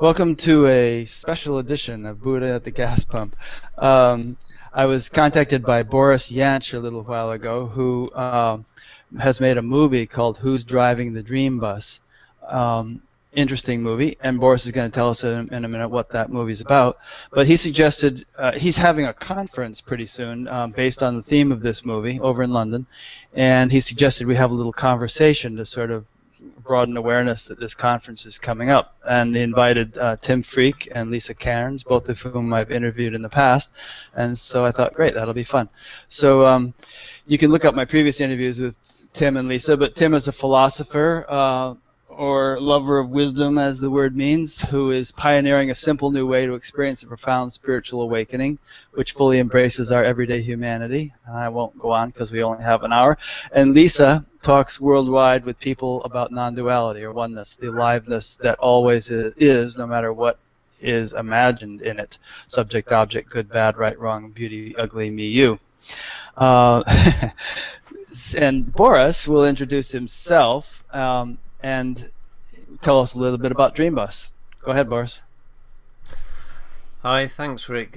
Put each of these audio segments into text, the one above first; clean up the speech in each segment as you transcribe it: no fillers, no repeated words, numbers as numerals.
Welcome to a special edition of Buddha at the Gas Pump. I was contacted by Boris Jansch a little while ago, who has made a movie called Who's Driving the Dream Bus? Interesting movie, and Boris is going to tell us in a minute what that movie's about. But he suggested he's having a conference pretty soon based on the theme of this movie over in London, and he suggested we have a little conversation to sort of broaden awareness that this conference is coming up. And he invited Tim Freke and Lisa Cairns, both of whom I've interviewed in the past, and so I thought, great, that'll be fun. So you can look up my previous interviews with Tim and Lisa, but Tim is a philosopher or lover of wisdom, as the word means, who is pioneering a simple new way to experience a profound spiritual awakening, which fully embraces our everyday humanity. And I won't go on because we only have an hour. And Lisa talks worldwide with people about non-duality, or oneness, the aliveness that always is, no matter what is imagined in it. Subject, object, good, bad, right, wrong, beauty, ugly, me, you. And Boris will introduce himself and tell us a little bit about Dream Bus. Go ahead, Boris. Hi, thanks, Rick.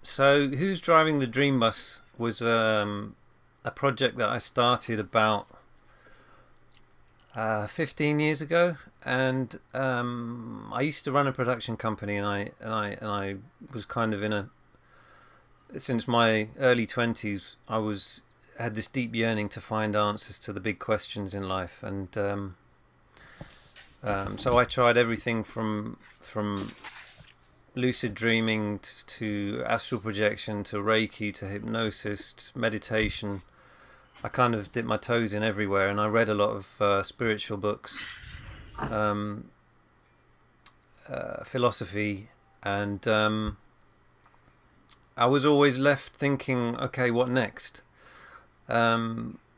So, Who's Driving the Dream Bus was a project that I started about 15 years ago, and I used to run a production company, and I was kind of since my early 20s, I had this deep yearning to find answers to the big questions in life, and so I tried everything from lucid dreaming to astral projection to Reiki to hypnosis to meditation. I kind of dipped my toes in everywhere, and I read a lot of spiritual books, philosophy, and I was always left thinking, okay, what next?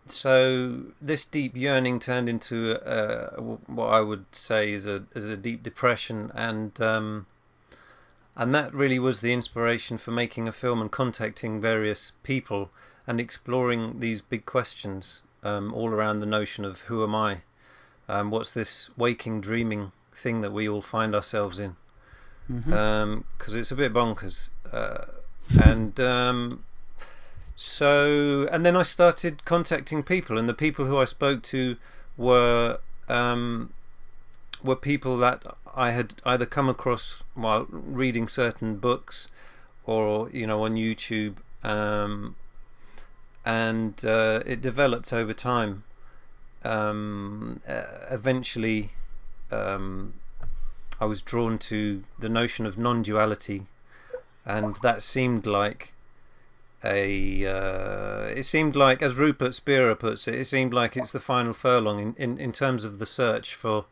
So this deep yearning turned into what I would say is a deep depression, and that really was the inspiration for making a film and contacting various people and exploring these big questions all around the notion of who am I? What's this waking, dreaming thing that we all find ourselves in? Because it's a bit bonkers, So, and then I started contacting people, and the people who I spoke to were people that I had either come across while reading certain books, or on YouTube, and it developed over time. Eventually, I was drawn to the notion of non-duality, and that seemed like it seemed like, as Rupert Spira puts it seemed like it's the final furlong in terms of the search for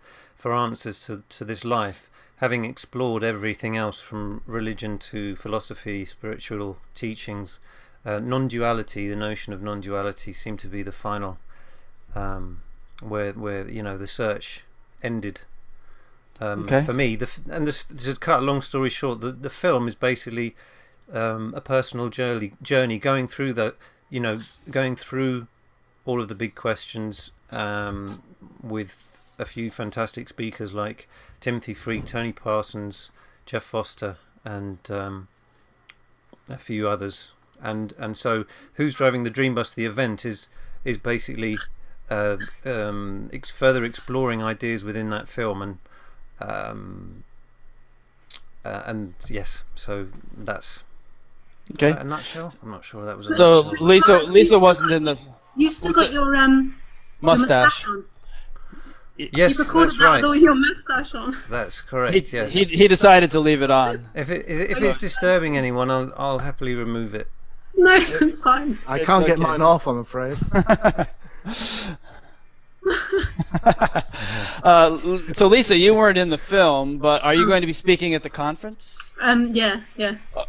answers to this life, having explored everything else from religion to philosophy, spiritual teachings. Non-duality, the notion of non-duality, seemed to be the final, where the search ended. For me, to cut a long story short, the film is basically a personal journey going through going through all of the big questions, with a few fantastic speakers like Timothy Freke, Tony Parsons, Jeff Foster, and a few others. And so Who's Driving the Dream Bus, the event, is basically further exploring ideas within that film, and yes, so that's okay. Is that a nutshell? I'm not sure that was a so nutshell. Lisa wasn't in the. You still got your mustache. on. Yes, you recorded that's that right. with your mustache on. That's correct. Yes. He decided to leave it on. If it's disturbing anyone, I'll happily remove it. No, it's fine. I can't get mine off, I'm afraid. So Lisa, you weren't in the film, but are you going to be speaking at the conference? Yeah.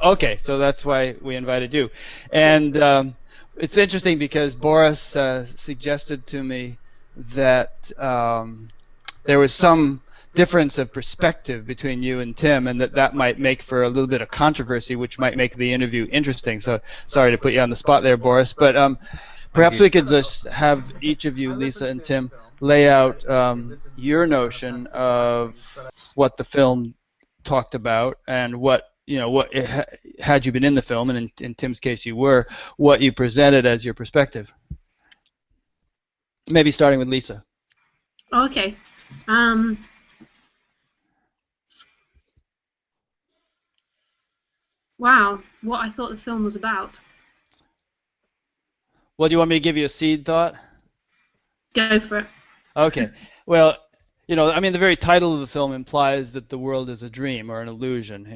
Okay, so that's why we invited you. And it's interesting because Boris suggested to me that there was some difference of perspective between you and Tim, and that might make for a little bit of controversy, which might make the interview interesting. So sorry to put you on the spot there, Boris, but Perhaps you. we could just have each of you, Lisa and Tim, lay out your notion of what the film talked about and what had you been in the film, and in Tim's case you were, what you presented as your perspective. Maybe starting with Lisa. Okay. Wow, what I thought the film was about. Well, do you want me to give you a seed thought? Go for it. Okay. Well, I mean, the very title of the film implies that the world is a dream or an illusion,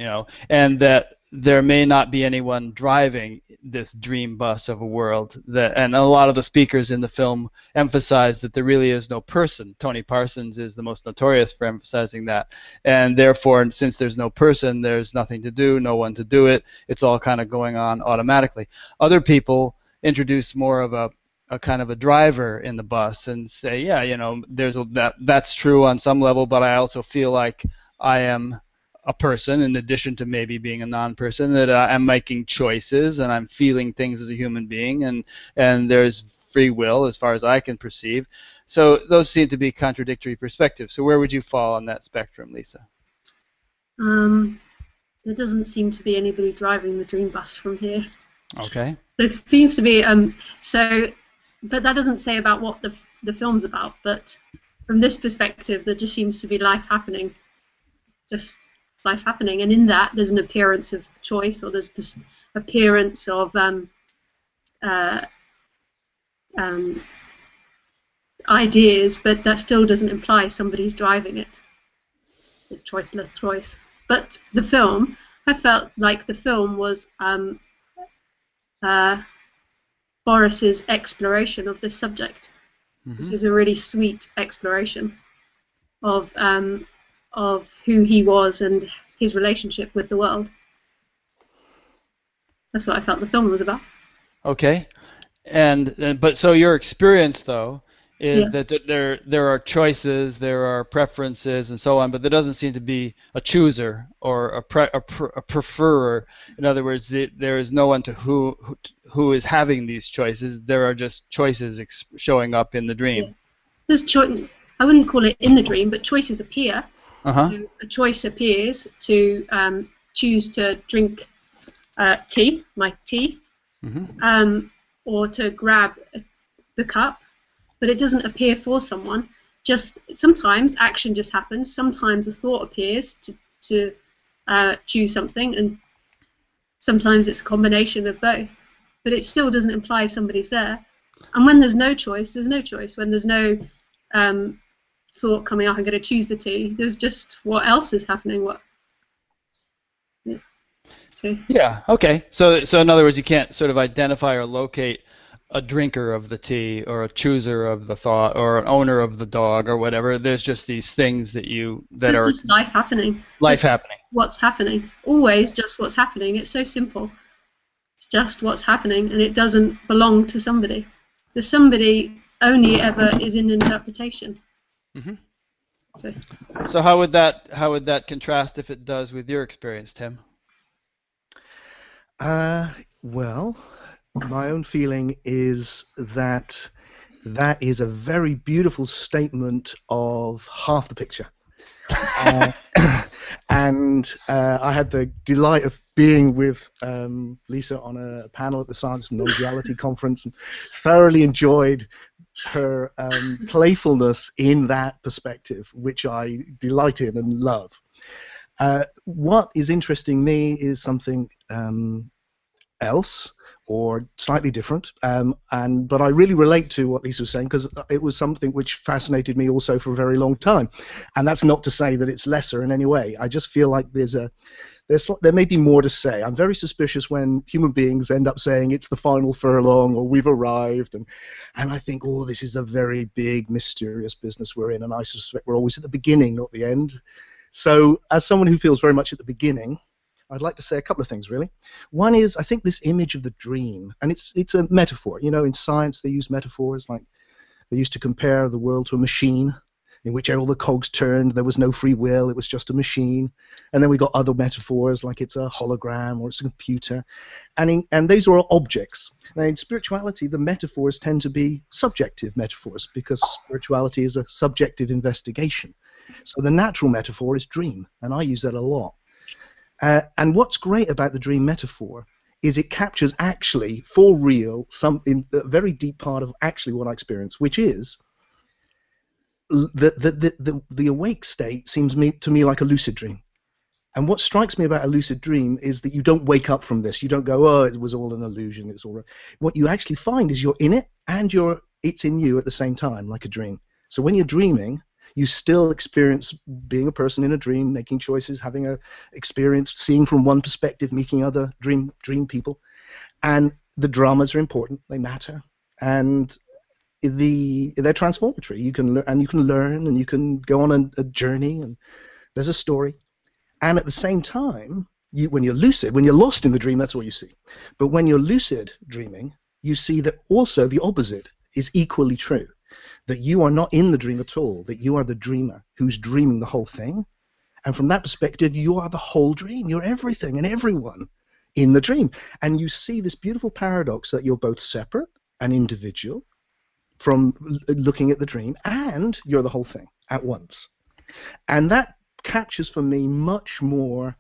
and that there may not be anyone driving this dream bus of a world. And a lot of the speakers in the film emphasize that there really is no person. Tony Parsons is the most notorious for emphasizing that. And therefore, since there's no person, there's nothing to do, no one to do it. It's all kind of going on automatically. Other people introduce more of a kind of a driver in the bus and say, yeah, that's true on some level, but I also feel like I am a person in addition to maybe being a non-person, that I'm making choices and I'm feeling things as a human being, and there's free will as far as I can perceive. So those seem to be contradictory perspectives. So where would you fall on that spectrum, Lisa? There doesn't seem to be anybody driving the dream bus from here. Okay. There seems to be but that doesn't say about what the film's about. But from this perspective, there just seems to be life happening, and in that there's an appearance of choice, or there's appearance of ideas, but that still doesn't imply somebody's driving it. The choiceless choice. But the film, I felt like the film was Boris's exploration of this subject, which is a really sweet exploration of who he was and his relationship with the world. That's what I felt the film was about. Okay, but so your experience though is that there are choices, there are preferences, and so on, but there doesn't seem to be a chooser or a preferrer. In other words, there is no one to who is having these choices. There are just choices showing up in the dream. Yeah. There's I wouldn't call it in the dream, but choices appear. So a choice appears to choose to drink my tea, or to grab the cup. But it doesn't appear for someone. Just sometimes action just happens. Sometimes a thought appears to choose something, and sometimes it's a combination of both. But it still doesn't imply somebody's there. And when there's no choice, there's no choice. When there's no thought coming up, I'm going to choose the tea. There's just what else is happening. Yeah. Okay. So in other words, you can't sort of identify or locate a drinker of the tea or a chooser of the thought or an owner of the dog or whatever. There's just these things that there's just life happening. What's happening? Always just what's happening. It's so simple. It's just what's happening, and it doesn't belong to somebody. The somebody only ever is in interpretation. So how would that contrast if it does with your experience, Tim? Well, my own feeling is that is a very beautiful statement of half the picture. And I had the delight of being with Lisa on a panel at the Science Non-Duality Conference, and thoroughly enjoyed her playfulness in that perspective, which I delight in and love. What is interesting me is something else, or slightly different, but I really relate to what Lisa was saying, because it was something which fascinated me also for a very long time. And that's not to say that it's lesser in any way. I just feel like there may be more to say. I'm very suspicious when human beings end up saying it's the final furlong or we've arrived, and I think, oh, this is a very big, mysterious business we're in, and I suspect we're always at the beginning, not the end. So as someone who feels very much at the beginning, I'd like to say a couple of things, really. One is, I think this image of the dream, and it's a metaphor. In science they use metaphors, like they used to compare the world to a machine, in which all the cogs turned, there was no free will, it was just a machine. And then we got other metaphors, like it's a hologram or it's a computer. And these are all objects. Now, in spirituality, the metaphors tend to be subjective metaphors, because spirituality is a subjective investigation. So the natural metaphor is dream, and I use that a lot. And what's great about the dream metaphor is it captures actually, for real, a very deep part of actually what I experience, which is the awake state seems to me like a lucid dream. And what strikes me about a lucid dream is that you don't wake up from this. You don't go, oh, it was all an illusion. It's all right. What you actually find is you're in it and it's in you at the same time, like a dream. So when you're dreaming, you still experience being a person in a dream, making choices, having a experience, seeing from one perspective, meeting other dream people. And the dramas are important. They matter. And they're transformatory. You can learn, and you can go on a journey, and there's a story. And at the same time, when you're lucid, when you're lost in the dream, that's all you see. But when you're lucid dreaming, you see that also the opposite is equally true. That you are not in the dream at all, that you are the dreamer who's dreaming the whole thing. And from that perspective, you are the whole dream. You're everything and everyone in the dream. And you see this beautiful paradox that you're both separate and individual from looking at the dream, and you're the whole thing at once. And that captures for me much more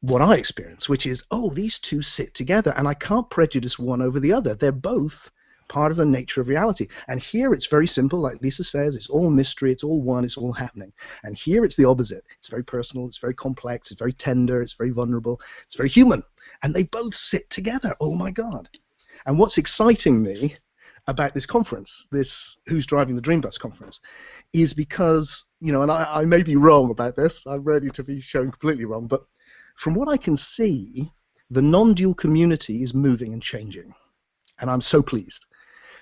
what I experience, which is, oh, these two sit together, and I can't prejudice one over the other. They're both part of the nature of reality. And here it's very simple, like Lisa says, it's all mystery, it's all one, it's all happening. And here it's the opposite. It's very personal, it's very complex, it's very tender, it's very vulnerable, it's very human. And they both sit together. Oh my God. And what's exciting me about this conference, this Who's Driving the Dream Bus conference, is because, and I may be wrong about this, I'm ready to be shown completely wrong, but from what I can see, the non-dual community is moving and changing. And I'm so pleased.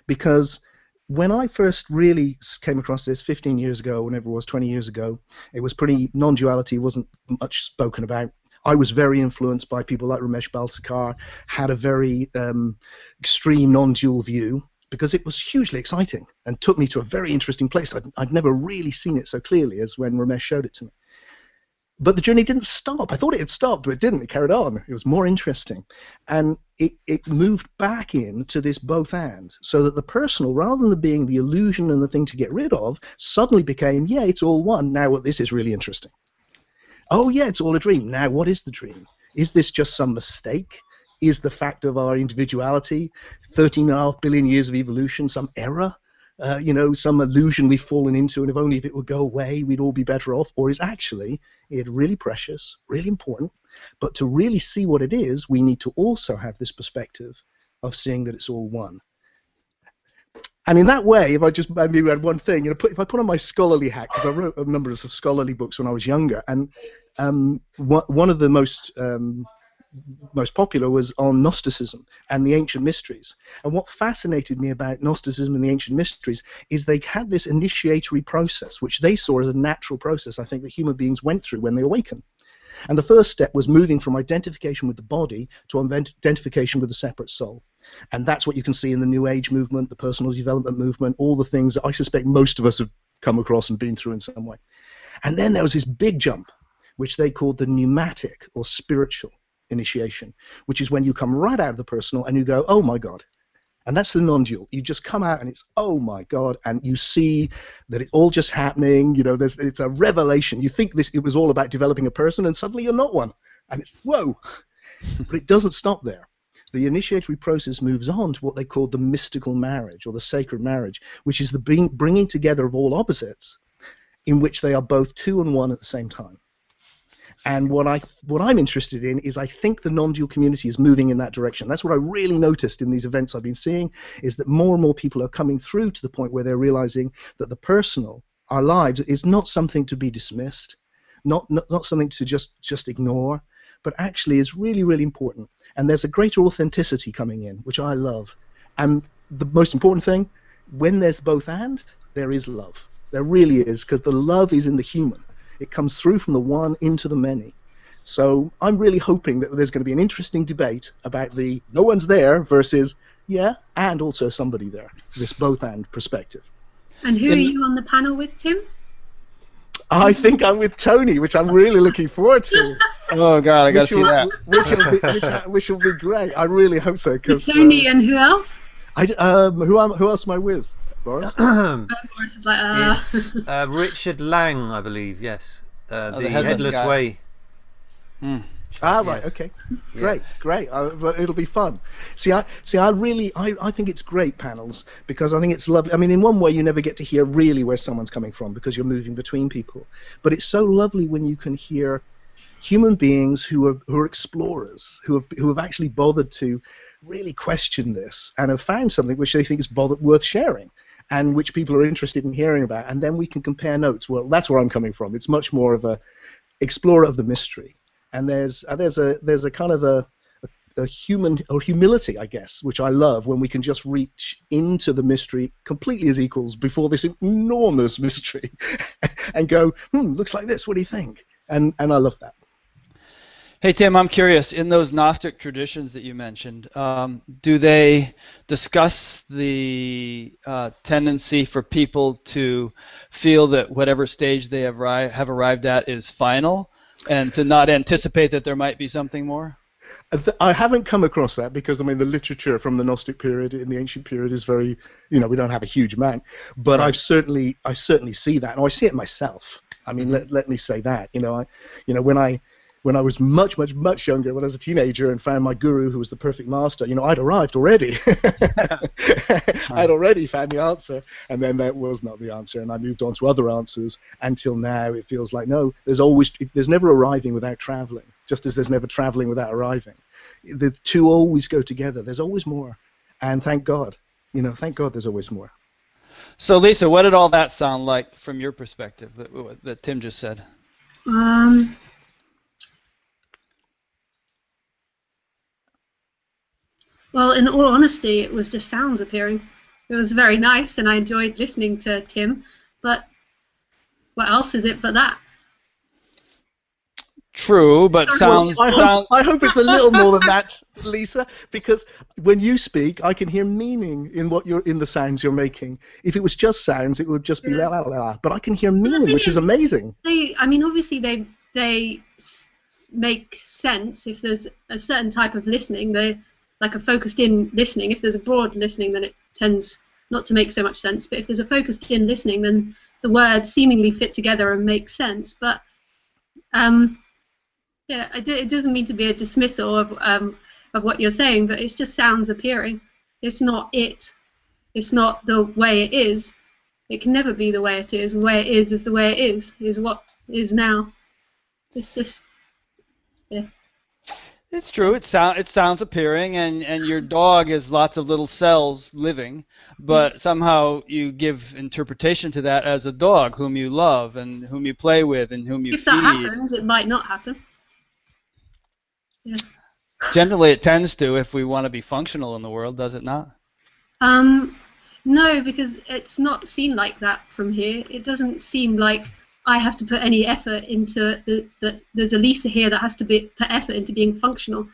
Because when I first really came across this 15 years ago, whenever it was, 20 years ago, it was pretty, non-duality wasn't much spoken about. I was very influenced by people like Ramesh Balsekar, had a very extreme non-dual view, because it was hugely exciting and took me to a very interesting place. I'd never really seen it so clearly as when Ramesh showed it to me. But the journey didn't stop. I thought it had stopped, but it didn't. It carried on. It was more interesting. And it moved back into this both and, so that the personal, rather than being the illusion and the thing to get rid of, suddenly became, yeah, it's all one. Now this is really interesting. Oh, yeah, it's all a dream. Now what is the dream? Is this just some mistake? Is the fact of our individuality, 13.5 billion years of evolution, some error? Some illusion we've fallen into, and if only if it would go away, we'd all be better off? Or is actually it really precious, really important? But to really see what it is, we need to also have this perspective of seeing that it's all one. And in that way, if I just maybe add one thing, if I put on my scholarly hat, because I wrote a number of scholarly books when I was younger, and one of the most popular was on Gnosticism and the ancient mysteries. And what fascinated me about Gnosticism and the ancient mysteries is they had this initiatory process, which they saw as a natural process, I think, that human beings went through when they awaken. And the first step was moving from identification with the body to identification with the separate soul. And that's what you can see in the New Age movement, the personal development movement, all the things that I suspect most of us have come across and been through in some way. And then there was this big jump, which they called the pneumatic or spiritual initiation, which is when you come right out of the personal and you go, oh my God. And that's the non-dual. You just come out and it's, oh my God, and you see that it's all just happening. It's a revelation. You think it was all about developing a person, and suddenly you're not one. And it's, whoa. But it doesn't stop there. The initiatory process moves on to what they call the mystical marriage, or the sacred marriage, which is the bringing together of all opposites, in which they are both two and one at the same time. And what I'm interested in is, I think the non-dual community is moving in that direction. That's what I really noticed in these events I've been seeing, is that more and more people are coming through to the point where they're realizing that the personal, our lives, is not something to be dismissed, not something to just ignore, but actually is really, really important. And there's a greater authenticity coming in, which I love. And the most important thing, when there's both and, there is love. There really is, because the love is in the human. It comes through from the one into the many. So I'm really hoping that there's going to be an interesting debate about the no one's there versus, yeah, and also somebody there, this both and perspective. And who are you on the panel with, Tim? I think I'm with Tony, which I'm really looking forward to. Oh God, I got to see that. Which will be great. I really hope so. Tony and who else? Who else am I with? Boris? Boris is like, It's Richard Lang, I believe. Yes, the Headless guy. Way. Right, Yes. okay, great. But it'll be fun. I think it's great panels because I think it's lovely. I mean, in one way, you never get to hear really where someone's coming from because you're moving between people. But it's so lovely when you can hear human beings who are explorers, who have actually bothered to really question this and have found something which they think is worth sharing, and which people are interested in hearing about. And then we can compare notes. Well, that's where I'm coming from. It's much more of a explorer of the mystery. And there's a kind of a human or humility, I guess, which I love when we can just reach into the mystery completely as equals before this enormous mystery, and go, looks like this. What do you think? And I love that. Hey Tim, I'm curious. In those Gnostic traditions that you mentioned, do they discuss the tendency for people to feel that whatever stage they have arrived at is final? And to not anticipate that there might be something more? I haven't come across that because, I mean, the literature from the Gnostic period in the ancient period is very, we don't have a huge amount. But right. I certainly see that. And I see it myself. I mean, let me say that. When I was much younger, when I was a teenager and found my guru who was the perfect master, I'd arrived already. I'd already found the answer, and then that was not the answer, and I moved on to other answers until now it feels like, no, there's never arriving without traveling, just as there's never traveling without arriving. The two always go together. There's always more, and thank God. Thank God there's always more. So, Lisa, what did all that sound like from your perspective that Tim just said? Well, in all honesty, it was just sounds appearing. It was very nice, and I enjoyed listening to Tim, but what else is it but that? True, but sounds... I hope it's a little more than that, Lisa, because when you speak, I can hear meaning in the sounds you're making. If it was just sounds, it would just be la la la. But I can hear meaning, which is amazing. Obviously, they make sense if there's a certain type of listening. Like a focused-in listening. If there's a broad listening, then it tends not to make so much sense. But if there's a focused-in listening, then the words seemingly fit together and make sense. But it doesn't mean to be a dismissal of what you're saying, but it's just sounds appearing. It's not it. It's not the way it is. It can never be the way it is. The way it is the way it is what is now. It's just, yeah. It's true. It sounds appearing, and your dog has lots of little cells living, but somehow you give interpretation to that as a dog whom you love and whom you play with and whom you feed. If that happens, it might not happen. Yeah. Generally, it tends to if we want to be functional in the world, does it not? No, because it's not seen like that from here. It doesn't seem like I have to put any effort into there's a Lisa here that has to put effort into being functional.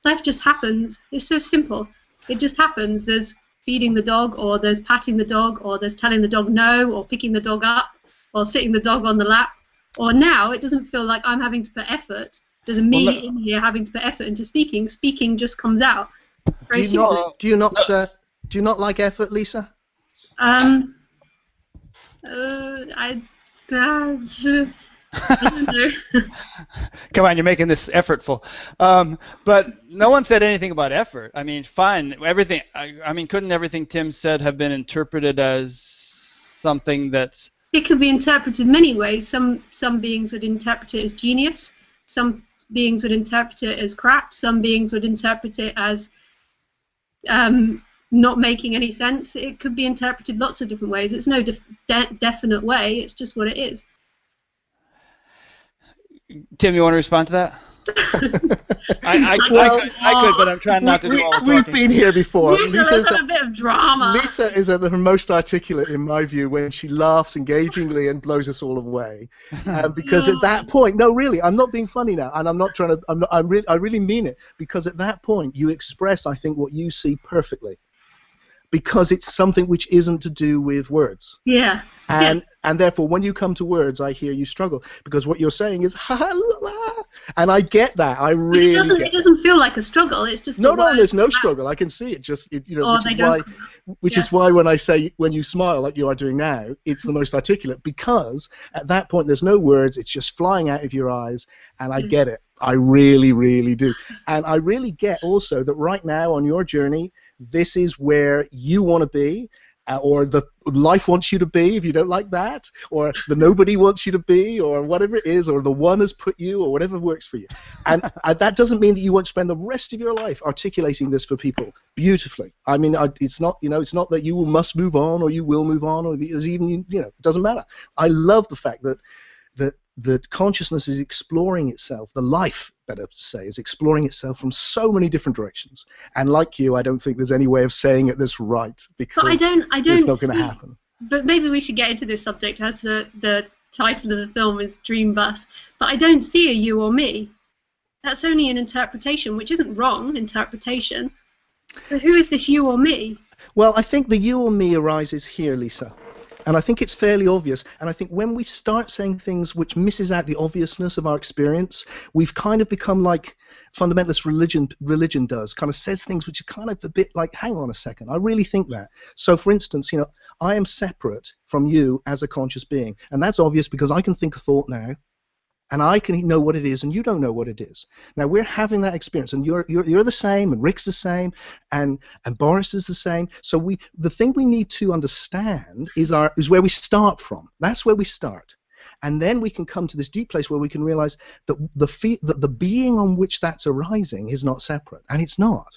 Life just happens. It's so simple. It just happens. There's feeding the dog, or there's patting the dog, or there's telling the dog no, or picking the dog up, or sitting the dog on the lap. Or now it doesn't feel like I'm having to put effort. There's a me in here having to put effort into speaking. Speaking just comes out. Very simple. Do you not like effort, Lisa? I don't know. Come on, you're making this effortful. But no one said anything about effort. I mean, fine, everything. I mean, couldn't everything Tim said have been interpreted as something that's... It could be interpreted many ways. Some beings would interpret it as genius. Some beings would interpret it as crap. Some beings would interpret it as not making any sense. It could be interpreted lots of different ways. It's no definite way. It's just what it is. Tim, you want to respond to that? I could, but I'm trying not to do all the talking. We've been here before. Lisa's a bit of drama. Lisa is her most articulate, in my view, when she laughs engagingly and blows us all away. Because at that point, no, really, I'm not being funny now, and I'm not trying to. I really mean it. Because at that point, you express, I think, what you see perfectly. because it's something which isn't to do with words. Yeah. And therefore, when you come to words, I hear you struggle, because what you're saying is ha ha la la, and I get that. I really it doesn't feel like a struggle. It's just no, there's no struggle. I can see it. Which is why when I say, when you smile like you are doing now, it's the most articulate, because at that point there's no words. It's just flying out of your eyes, and I get it. I really, really do. And I really get also that right now on your journey, this is where you want to be, or the life wants you to be, if you don't like that, or the nobody wants you to be, or whatever it is, or the one has put you, or whatever works for you. And that doesn't mean that you won't spend the rest of your life articulating this for people beautifully. I mean, it's not, it's not that you must move on, or you will move on, or there's even, it doesn't matter. I love the fact that consciousness is exploring itself, the life, better to say, is exploring itself from so many different directions. And like you, I don't think there's any way of saying it this right, because it's not going to happen. But maybe we should get into this subject, as the title of the film is Dream Bus. But I don't see a you or me. That's only an interpretation, which isn't wrong, interpretation. But who is this you or me? Well, I think the you or me arises here, Lisa. And I think it's fairly obvious. And I think when we start saying things which misses out the obviousness of our experience, we've kind of become like fundamentalist religion does, kind of says things which are kind of a bit like, hang on a second, I really think that. So, for instance, I am separate from you as a conscious being. And that's obvious because I can think a thought now, and I can know what it is, and you don't know what it is. Now we're having that experience, and you're the same, and Rick's the same, and Boris is the same. So the thing we need to understand is where we start from. That's where we start, and then we can come to this deep place where we can realize that the being on which that's arising is not separate, and it's not.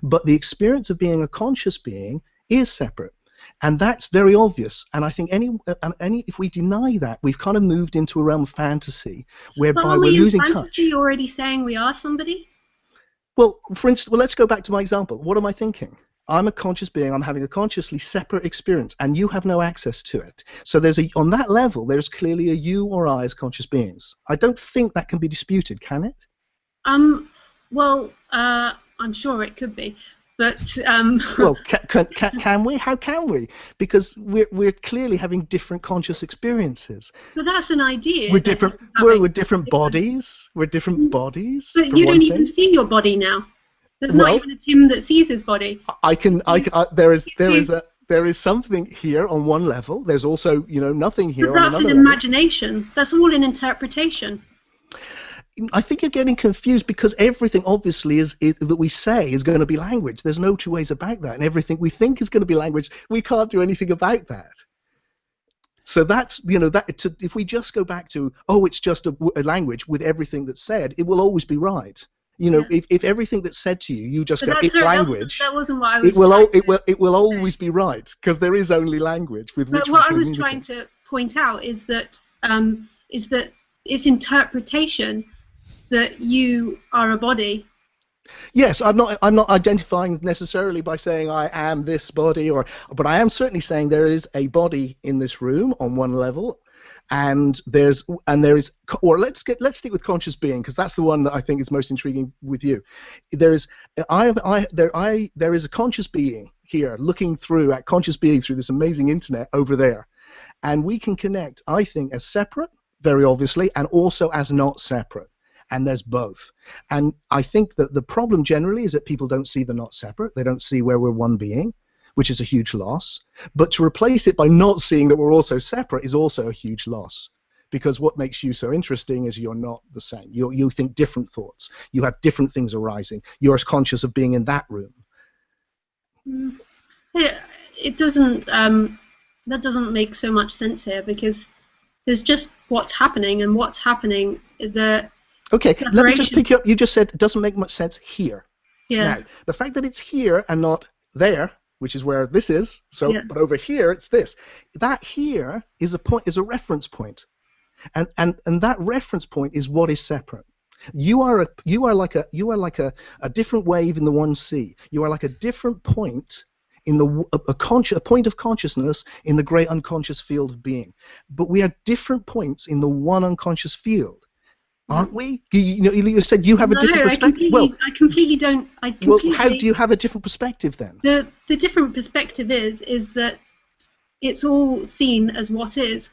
But the experience of being a conscious being is separate. And that's very obvious, and I think if we deny that, we've kind of moved into a realm of fantasy, whereby we're losing touch. Fantasy already saying we are somebody? Well, for instance, let's go back to my example. What am I thinking? I'm a conscious being. I'm having a consciously separate experience, and you have no access to it. So on that level, there's clearly a you or I as conscious beings. I don't think that can be disputed, can it? Well, I'm sure it could be. But, well, can we? How can we? Because we're clearly having different conscious experiences. But that's an idea. We're different. We're different bodies. We're different bodies. But you don't even see your body now. There's not even a Tim that sees his body. There is something here on one level. There's also nothing here on another level. That's an imagination. That's all an interpretation. I think you're getting confused, because everything obviously that we say is going to be language. There's no two ways about that, and everything we think is going to be language. We can't do anything about that. So that's if we just go back to it's just a language with everything that's said, it will always be right. If everything that's said to you, you just go, it's language. That wasn't what I was. It will always be right, because there is only language with which. But what I was trying to point out is that it's interpretation. That you are a body. Yes, I'm not identifying necessarily by saying I am this body, but I am certainly saying there is a body in this room on one level, and there is, or let's stick with conscious being, because that's the one that I think is most intriguing with you. There is a conscious being here looking through at conscious being through this amazing internet over there, and we can connect, I think, as separate, very obviously, and also as not separate. And there's both. And I think that the problem generally is that people don't see the not separate. They don't see where we're one being, which is a huge loss. But to replace it by not seeing that we're also separate is also a huge loss. Because what makes you so interesting is you're not the same. You think different thoughts. You have different things arising. You're as conscious of being in that room. It doesn't. That doesn't make so much sense here, because there's just what's happening, and what's happening. Okay, let me just pick you up. You just said it doesn't make much sense here. Yeah. Now, the fact that it's here and not there, which is where this is, but over here it's this. That here is a reference point, and that reference point is what is separate. You are like a different wave in the one sea. You are like a different point in a point of consciousness in the great unconscious field of being. But we are different points in the one unconscious field. Aren't we? You said you have a different perspective. I completely don't. Well, how do you have a different perspective then? The different perspective is that it's all seen as what is.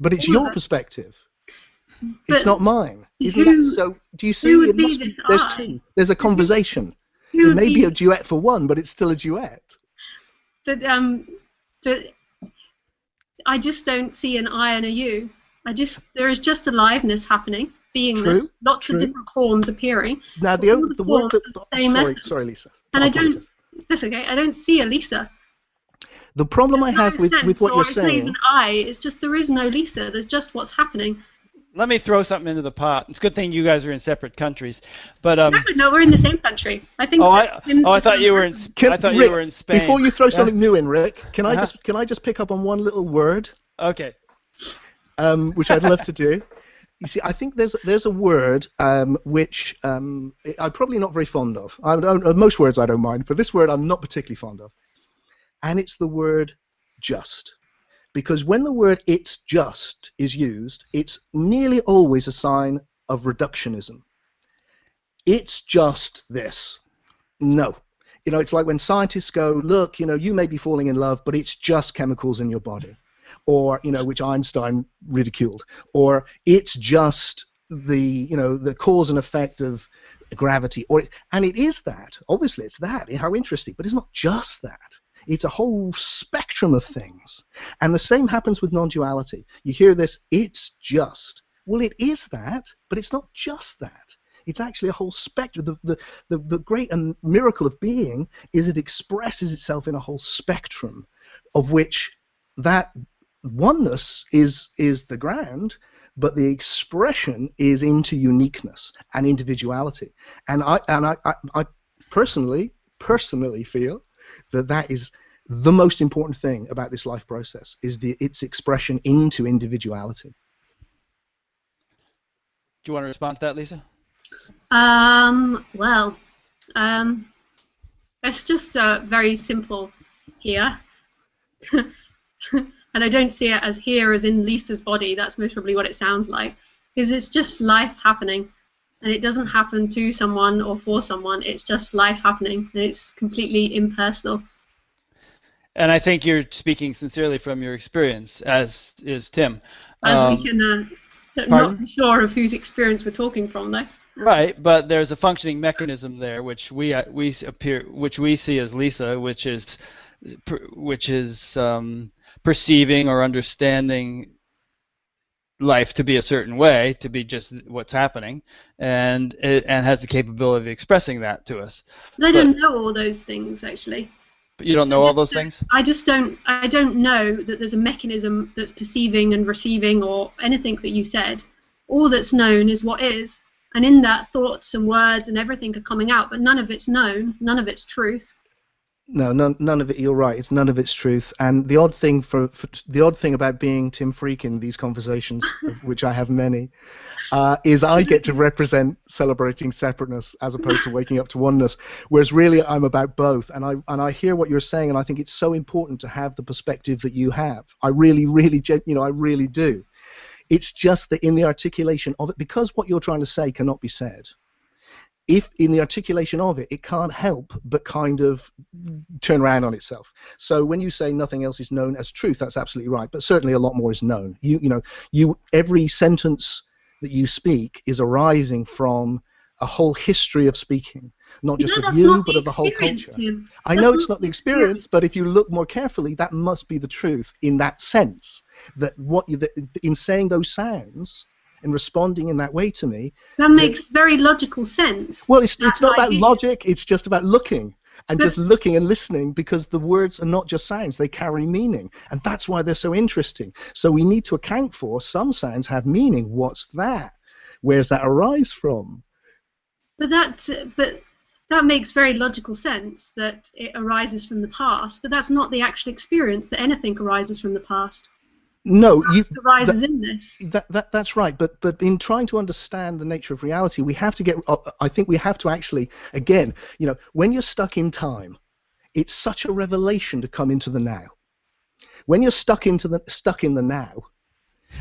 But it's your perspective. It's not mine. Isn't that so? Do you see? It must be, there's two. There's a conversation. It may be a duet for one, but it's still a duet. But I just don't see an I and a you. There is just aliveness happening, beingness, lots of different forms appearing. Now the word that sorry, Lisa. And I don't. That's okay. I don't see a Lisa. The problem I have with what you're saying. An I. It's just there is no Lisa. There's just what's happening. Let me throw something into the pot. It's a good thing you guys are in separate countries, but no, we're in the same country. I think. I thought you were in. I thought you were in Spain. Before you throw something new in, Rick, can I just pick up on one little word? Okay. Which I'd love to do. You see, I think there's a word which I'm probably not very fond of. Most words I don't mind, but this word I'm not particularly fond of, and it's the word just. Because when the word "it's just" is used, it's nearly always a sign of reductionism. It's just this. No. It's like when scientists go, look, you may be falling in love, but it's just chemicals in your body. Or, which Einstein ridiculed. Or it's just the cause and effect of gravity. And it is that. Obviously, it's that. How interesting. But it's not just that. It's a whole spectrum of things. And the same happens with non-duality. You hear this, it's just. Well, it is that, but it's not just that. It's actually a whole spectrum. The great miracle of being is it expresses itself in a whole spectrum of which that oneness is the ground, but the expression is into uniqueness and individuality. And I personally feel that is the most important thing about this life process, is its expression into individuality. Do you want to respond to that, Lisa? Well, it's just very simple here. And I don't see it as here as in Lisa's body. That's most probably what it sounds like. Because it's just life happening. And it doesn't happen to someone or for someone. It's just life happening. And it's completely impersonal. And I think you're speaking sincerely from your experience, as is Tim. As we can not be sure of whose experience we're talking from, though. Right, but there's a functioning mechanism there, which we see as Lisa, which is perceiving or understanding life to be a certain way, to be just what's happening, and has the capability of expressing that to us. But I don't know all those things, actually. But you don't know all those things? I don't know that there's a mechanism that's perceiving and receiving or anything that you said. All that's known is what is, and in that thoughts and words and everything are coming out, but none of it's known, none of it's truth. No, none of it. You're right. It's none of it's truth. And the odd thing the odd thing about being Tim Freke in these conversations, of which I have many, is I get to represent celebrating separateness as opposed to waking up to oneness. Whereas really, I'm about both. And I hear what you're saying, and I think it's so important to have the perspective that you have. I really do. It's just that in the articulation of it, because what you're trying to say cannot be said. If in the articulation of it, it can't help but kind of turn around on itself. So when you say nothing else is known as truth, that's absolutely right. But certainly a lot more is known. Every sentence that you speak is arising from a whole history of speaking, not just of you, but of the whole culture. I know it's not the experience, but if you look more carefully, that must be the truth in that sense. That in saying those sounds and responding in that way to me, that makes very logical sense. Well, it's not about logic. It's just about looking and just looking and listening, because the words are not just sounds; they carry meaning, and that's why they're so interesting. So we need to account for some sounds have meaning. What's that? Where's that arise from? But that makes very logical sense, that it arises from the past. But that's not the actual experience, that anything arises from the past. No, arises in this. That's right. But in trying to understand the nature of reality, we have to get. I think we have to actually, again, when you're stuck in time, it's such a revelation to come into the now. When you're stuck in the now,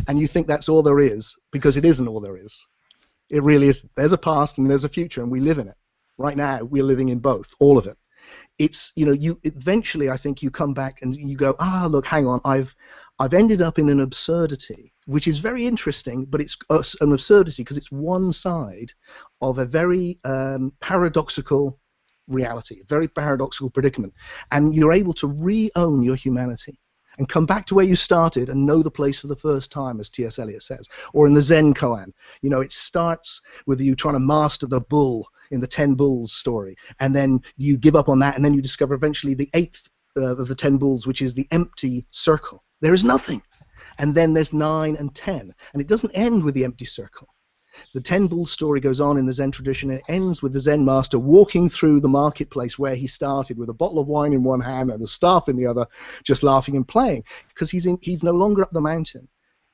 and you think that's all there is, because it isn't all there is. It really is. There's a past and there's a future, and we live in it. Right now, we're living in both, all of it. It's, you eventually, I think, you come back and you go, look, hang on, I've ended up in an absurdity, which is very interesting, but it's an absurdity because it's one side of a very paradoxical reality, a very paradoxical predicament, and you're able to re-own your humanity and come back to where you started and know the place for the first time, as T.S. Eliot says. Or in the Zen koan, it starts with you trying to master the bull in the 10 bulls story, and then you give up on that, and then you discover eventually the 8th of the 10 bulls, which is the empty circle. There is nothing. And then there's 9 and 10, and it doesn't end with the empty circle. The 10 bulls story goes on in the Zen tradition, and it ends with the Zen master walking through the marketplace where he started with a bottle of wine in one hand and a staff in the other, just laughing and playing, because he's no longer up the mountain.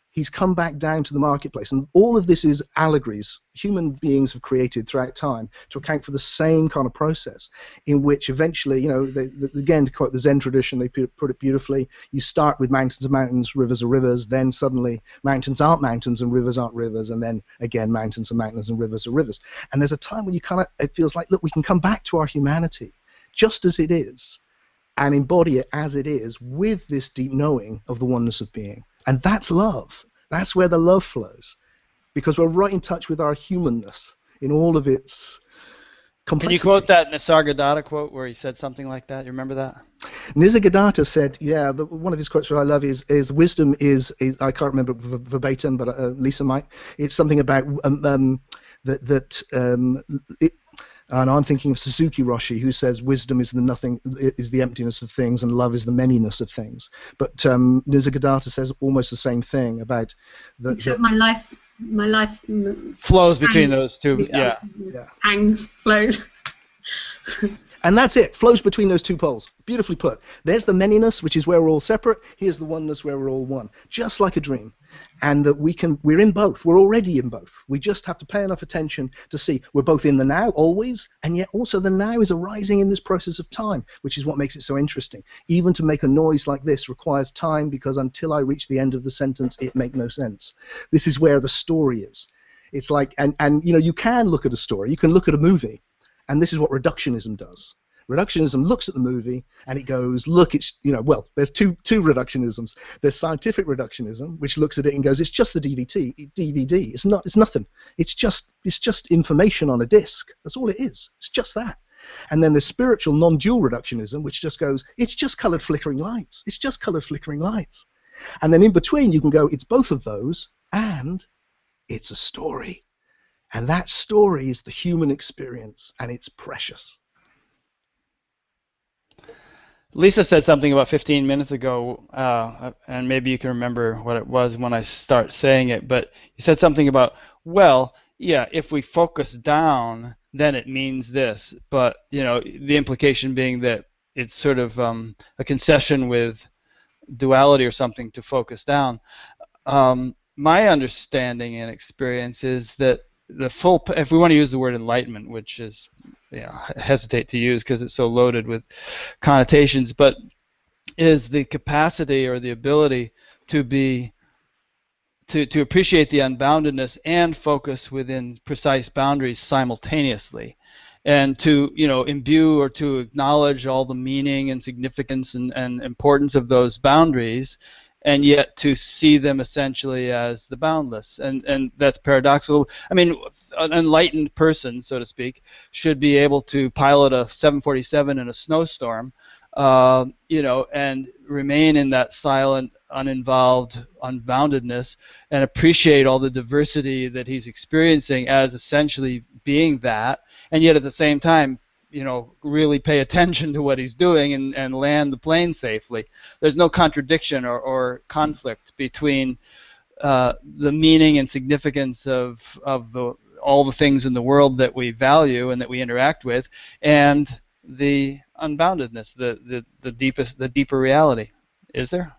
He's come back down to the marketplace. And all of this is allegories human beings have created throughout time to account for the same kind of process, in which eventually, again, to quote the Zen tradition, they put it beautifully, you start with mountains are mountains, rivers are rivers, then suddenly mountains aren't mountains and rivers aren't rivers, and then again mountains are mountains and rivers are rivers. And there's a time when it feels like, look, we can come back to our humanity just as it is and embody it as it is with this deep knowing of the oneness of being. And that's love. That's where the love flows, because we're right in touch with our humanness in all of its complexity. Can you quote that Nisargadatta quote where he said something like that? You remember that? Nisargadatta said, one of his quotes that I love is wisdom is I can't remember verbatim, but Lisa might. It's something about and I'm thinking of Suzuki Roshi, who says wisdom is the emptiness of things, and love is the manyness of things. But Nisargadatta says almost the same thing about except my life flows between those two. Yeah. Hangs, flows. And that's it, flows between those two poles. Beautifully put. There's the manyness, which is where we're all separate. Here's the oneness, where we're all one. Just like a dream. And that we're in both. We're already in both. We just have to pay enough attention to see we're both in the now, always, and yet also the now is arising in this process of time, which is what makes it so interesting. Even to make a noise like this requires time, because until I reach the end of the sentence, it makes no sense. This is where the story is. It's like, and you can look at a story, you can look at a movie, and this is what reductionism does. Reductionism looks at the movie and it goes, look, it's, there's two reductionisms. There's scientific reductionism, which looks at it and goes, it's just the DVD. It's nothing. It's just information on a disc. That's all it is. It's just that. And then there's spiritual non-dual reductionism, which just goes, it's just colored flickering lights. It's just colored flickering lights. And then in between you can go, it's both of those, and it's a story. And that story is the human experience, and it's precious. Lisa said something about 15 minutes ago, and maybe you can remember what it was when I start saying it, but you said something about, if we focus down, then it means this. But, the implication being that it's sort of a concession with duality or something to focus down. My understanding and experience is that if we want to use the word enlightenment, which is, I hesitate to use because it's so loaded with connotations, but is the capacity or the ability to appreciate the unboundedness and focus within precise boundaries simultaneously, and to imbue or to acknowledge all the meaning and significance and importance of those boundaries, and yet to see them essentially as the boundless. And that's paradoxical. I mean, an enlightened person, so to speak, should be able to pilot a 747 in a snowstorm, and remain in that silent, uninvolved unboundedness and appreciate all the diversity that he's experiencing as essentially being that, and yet at the same time, really pay attention to what he's doing and land the plane safely. There's no contradiction or conflict between the meaning and significance of all the things in the world that we value and that we interact with, and the unboundedness, the deeper reality. Is there?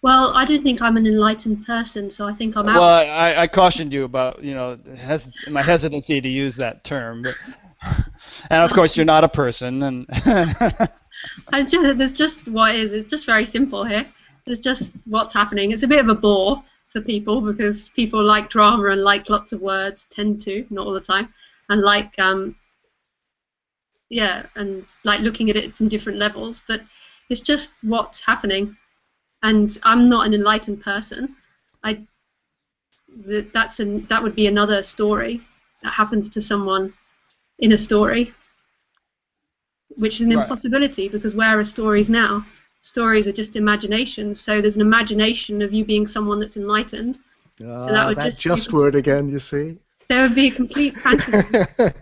Well, I don't think I'm an enlightened person, so I think I'm out. Well, I cautioned you about my hesitancy to use that term, but, and of course you're not a person, and there's just what is. It's just very simple here. There's just what's happening. It's a bit of a bore for people, because people like drama and like lots of words, tend to, not all the time, and like yeah, and like looking at it from different levels. But it's just what's happening, and I'm not an enlightened person. That would be another story that happens to someone in a story, which is an impossibility, because where are stories now? Stories are just imaginations. So there's an imagination of you being someone that's enlightened. So that would just word again, you see. There would be a complete fantasy.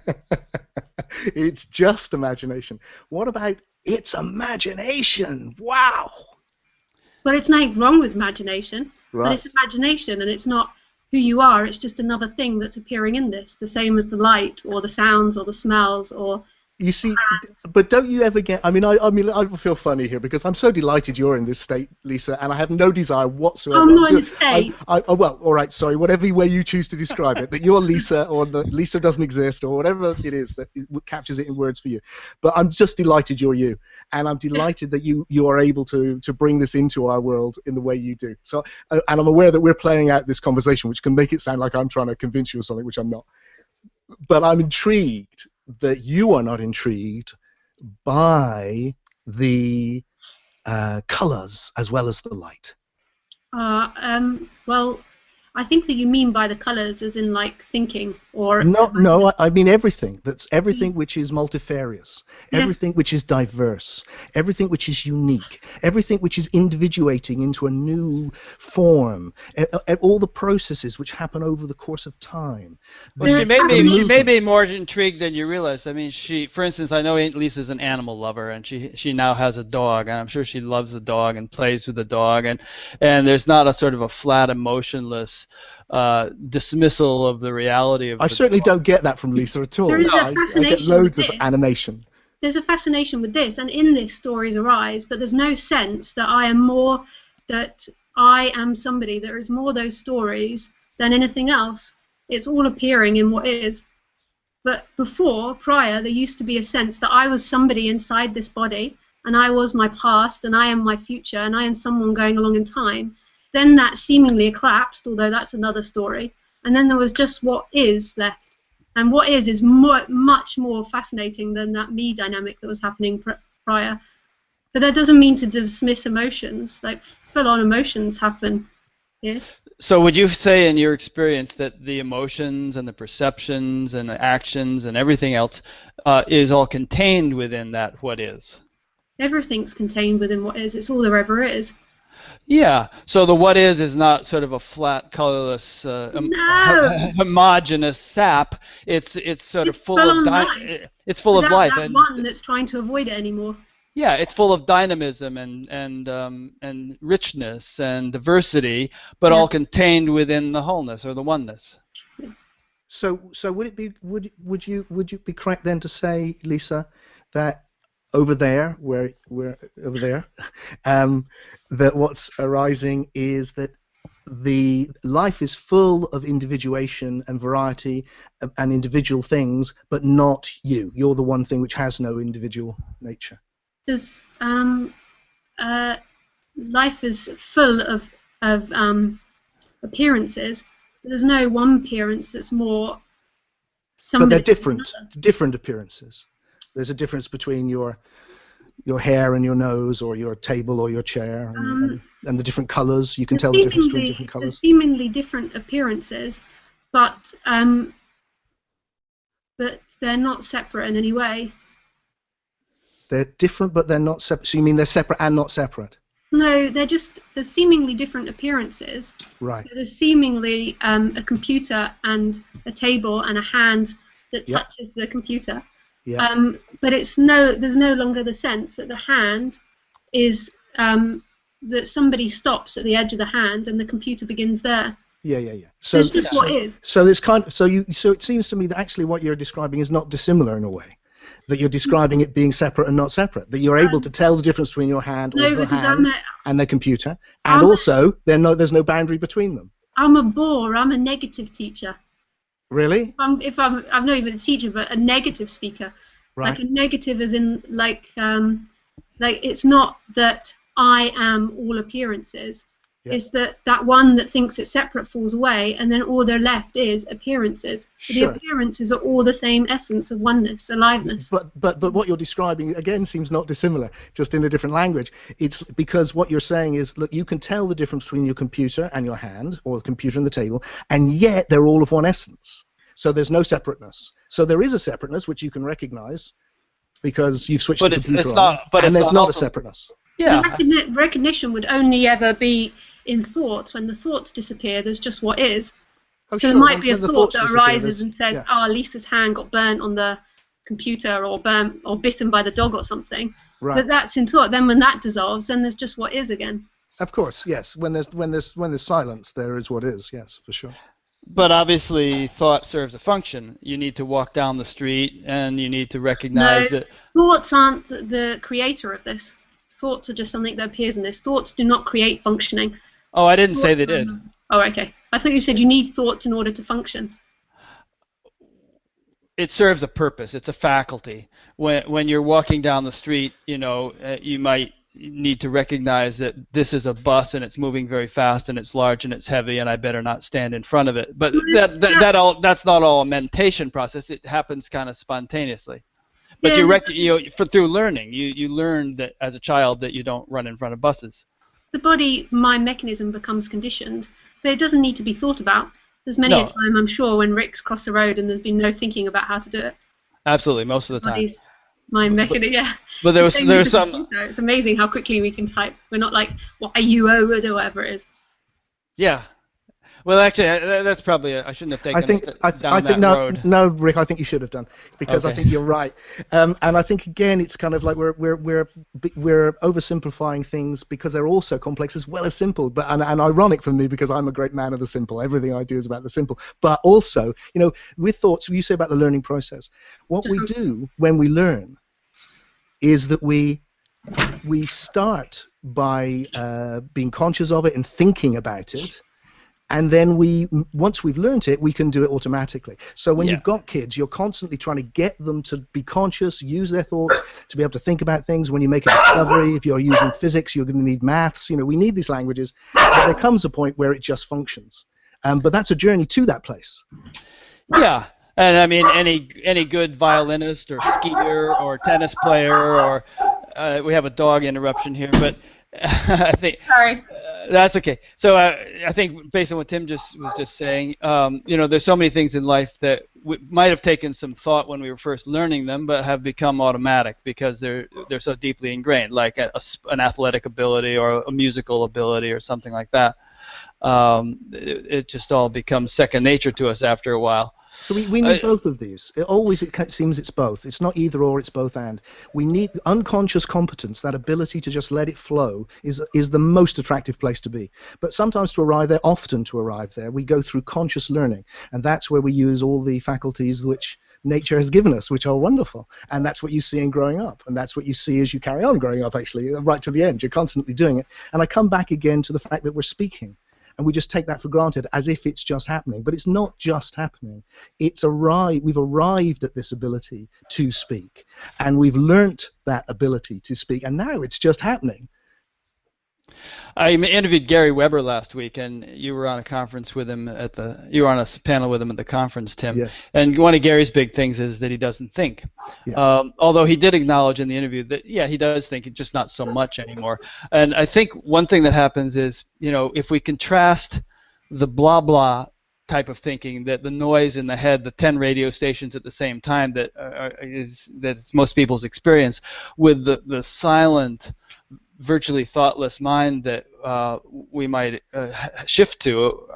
It's just imagination. What about it's imagination? Wow. Well, it's nothing wrong with imagination, right. But it's imagination, and it's not who you are. It's just another thing that's appearing in this, the same as the light or the sounds or the smells or. You see, but don't you ever get? I mean, I feel funny here because I'm so delighted you're in this state, Lisa, and I have no desire whatsoever. I'm not in a state. Well, all right, sorry, whatever way you choose to describe it, that you're Lisa or that Lisa doesn't exist or whatever it is that captures it in words for you. But I'm just delighted you're you, and I'm delighted that you are able to bring this into our world in the way you do. So, and I'm aware that we're playing out this conversation, which can make it sound like I'm trying to convince you of something, which I'm not. But I'm intrigued that you are not intrigued by the colors as well as the light. Well, I think that you mean by the colors as in like thinking or. No, I mean everything. That's everything which is multifarious, everything which is diverse, everything which is unique, everything which is individuating into a new form, all the processes which happen over the course of time. Well, she may be more intrigued than you realize. I mean, for instance, I know Lisa's an animal lover, and she now has a dog, and I'm sure she loves the dog and plays with the dog, and there's not a sort of a flat, emotionless dismissal of the reality of. I certainly don't get that from Lisa at all. There is a fascination. I get loads of animation. There's a fascination with this, and in this stories arise, but there's no sense that I am somebody. There is more those stories than anything else. It's all appearing in what is. But prior, there used to be a sense that I was somebody inside this body, and I was my past, and I am my future, and I am someone going along in time. Then that seemingly collapsed, although that's another story. And then there was just what is left. And what is much more fascinating than that me dynamic that was happening prior. But that doesn't mean to dismiss emotions. Like, full-on emotions happen. Yeah. So would you say in your experience that the emotions and the perceptions and the actions and everything else is all contained within that what is? Everything's contained within what is. It's all there ever is. Yeah, so the what is not sort of a flat, colorless, homogeneous sap. It's sort of full of it's full of life. That one that's trying to avoid it anymore. Yeah, it's full of dynamism and richness and diversity, but all contained within the wholeness or the oneness. So would you be correct then to say, Lisa, that over there, that what's arising is that the life is full of individuation and variety and individual things, but not you. You're the one thing which has no individual nature. There's life is full of appearances. There's no one appearance that's more. But they're different appearances. There's a difference between your hair and your nose, or your table or your chair, and the different colours. You can tell the difference between different colours. There's seemingly different appearances, but they're not separate in any way. They're different, but they're not separate. So you mean they're separate and not separate? No, they're seemingly different appearances. Right. So there's seemingly a computer and a table and a hand that touches the computer. Yeah. But there's no longer the sense that the hand is that somebody stops at the edge of the hand and the computer begins there. Yeah. So it's just what is. So there's so it seems to me that actually what you're describing is not dissimilar in a way. That you're describing it being separate and not separate. That you're able to tell the difference between your hand or the hand and the computer, and also there's no boundary between them. I'm a bore. I'm a negative teacher. Really? I'm not even a teacher, but a negative speaker. Right. Like a negative as in like it's not that I am all appearances. is that one that thinks it's separate falls away, and then all they're left is appearances. Sure. The appearances are all the same essence of oneness, aliveness. But what you're describing again seems not dissimilar, just in a different language. It's because what you're saying is, look, you can tell the difference between your computer and your hand, or the computer and the table, and yet they're all of one essence. So there's no separateness. So there is a separateness which you can recognize because you've switched the computer on, and there's not a separateness. Yeah. The recognition would only ever be in thoughts. When the thoughts disappear, there's just what is. Oh, so sure. there might be a When the thought thoughts that disappear, arises and says, yeah. Lisa's hand got burnt on the computer, or burnt or bitten by the dog or something. Right. But that's in thought. Then when that dissolves, then there's just what is again. Of course, yes. When there's silence, there is what is. Yes, for sure. But obviously, thought serves a function. You need to walk down the street, and you need to recognize that thoughts aren't the creator of this. Thoughts are just something that appears in this. Thoughts do not create functioning. Oh, I didn't say they did. Oh, okay. I thought you said you need thoughts in order to function. It serves a purpose. It's a faculty. When you're walking down the street, you might need to recognize that this is a bus and it's moving very fast and it's large and it's heavy and I better not stand in front of it. But that's not all a mentation process. It happens kind of spontaneously. But through learning, you learn that as a child that you don't run in front of buses. The body mind mechanism becomes conditioned, but it doesn't need to be thought about. There's many a time, I'm sure, when Rick's crossed the road and there's been no thinking about how to do it. Absolutely, most of the time. Body's mind mechanism, yeah. But there was some. It's amazing how quickly we can type. We're not like, why are you over, or whatever it is. Yeah. Well, actually, that's probably I shouldn't have taken that road. No, Rick, I think you should have done, because Okay. I think you're right, and I think again it's kind of like we're oversimplifying things because they're also complex as well as simple. But and ironic for me, because I'm a great man of the simple. Everything I do is about the simple. But also, with thoughts, you say about the learning process. What we do when we learn is that we start by being conscious of it and thinking about it. And then once we've learned it, we can do it automatically. So when you've got kids, you're constantly trying to get them to be conscious, use their thoughts, to be able to think about things. When you make a discovery, if you're using physics, you're going to need maths. We need these languages. But there comes a point where it just functions. But that's a journey to that place. Yeah. And I mean, any good violinist or skier or tennis player or we have a dog interruption here, but I think Sorry. That's okay. So I think based on what Tim was just saying, there's so many things in life that might have taken some thought when we were first learning them, but have become automatic because they're so deeply ingrained, like an athletic ability or a musical ability or something like that. It just all becomes second nature to us after a while. So we need both of these. It seems it's both. It's not either or, it's both and. We need unconscious competence, that ability to just let it flow, is the most attractive place to be. But sometimes often to arrive there, we go through conscious learning. And that's where we use all the faculties which nature has given us, which are wonderful. And that's what you see in growing up. And that's what you see as you carry on growing up, actually, right to the end. You're constantly doing it. And I come back again to the fact that we're speaking. And we just take that for granted as if it's just happening. But it's not just happening. We've arrived at this ability to speak. And we've learnt that ability to speak. And now it's just happening. I interviewed Gary Weber last week, and you were on a conference with him you were on a panel with him at the conference, Tim. Yes. And one of Gary's big things is that he doesn't think. Yes. Although he did acknowledge in the interview that he does think, just not so much anymore. And I think one thing that happens is, if we contrast the blah blah type of thinking, that the noise in the head, the 10 radio stations at the same time that's most people's experience, with the silent, virtually thoughtless mind that we might shift to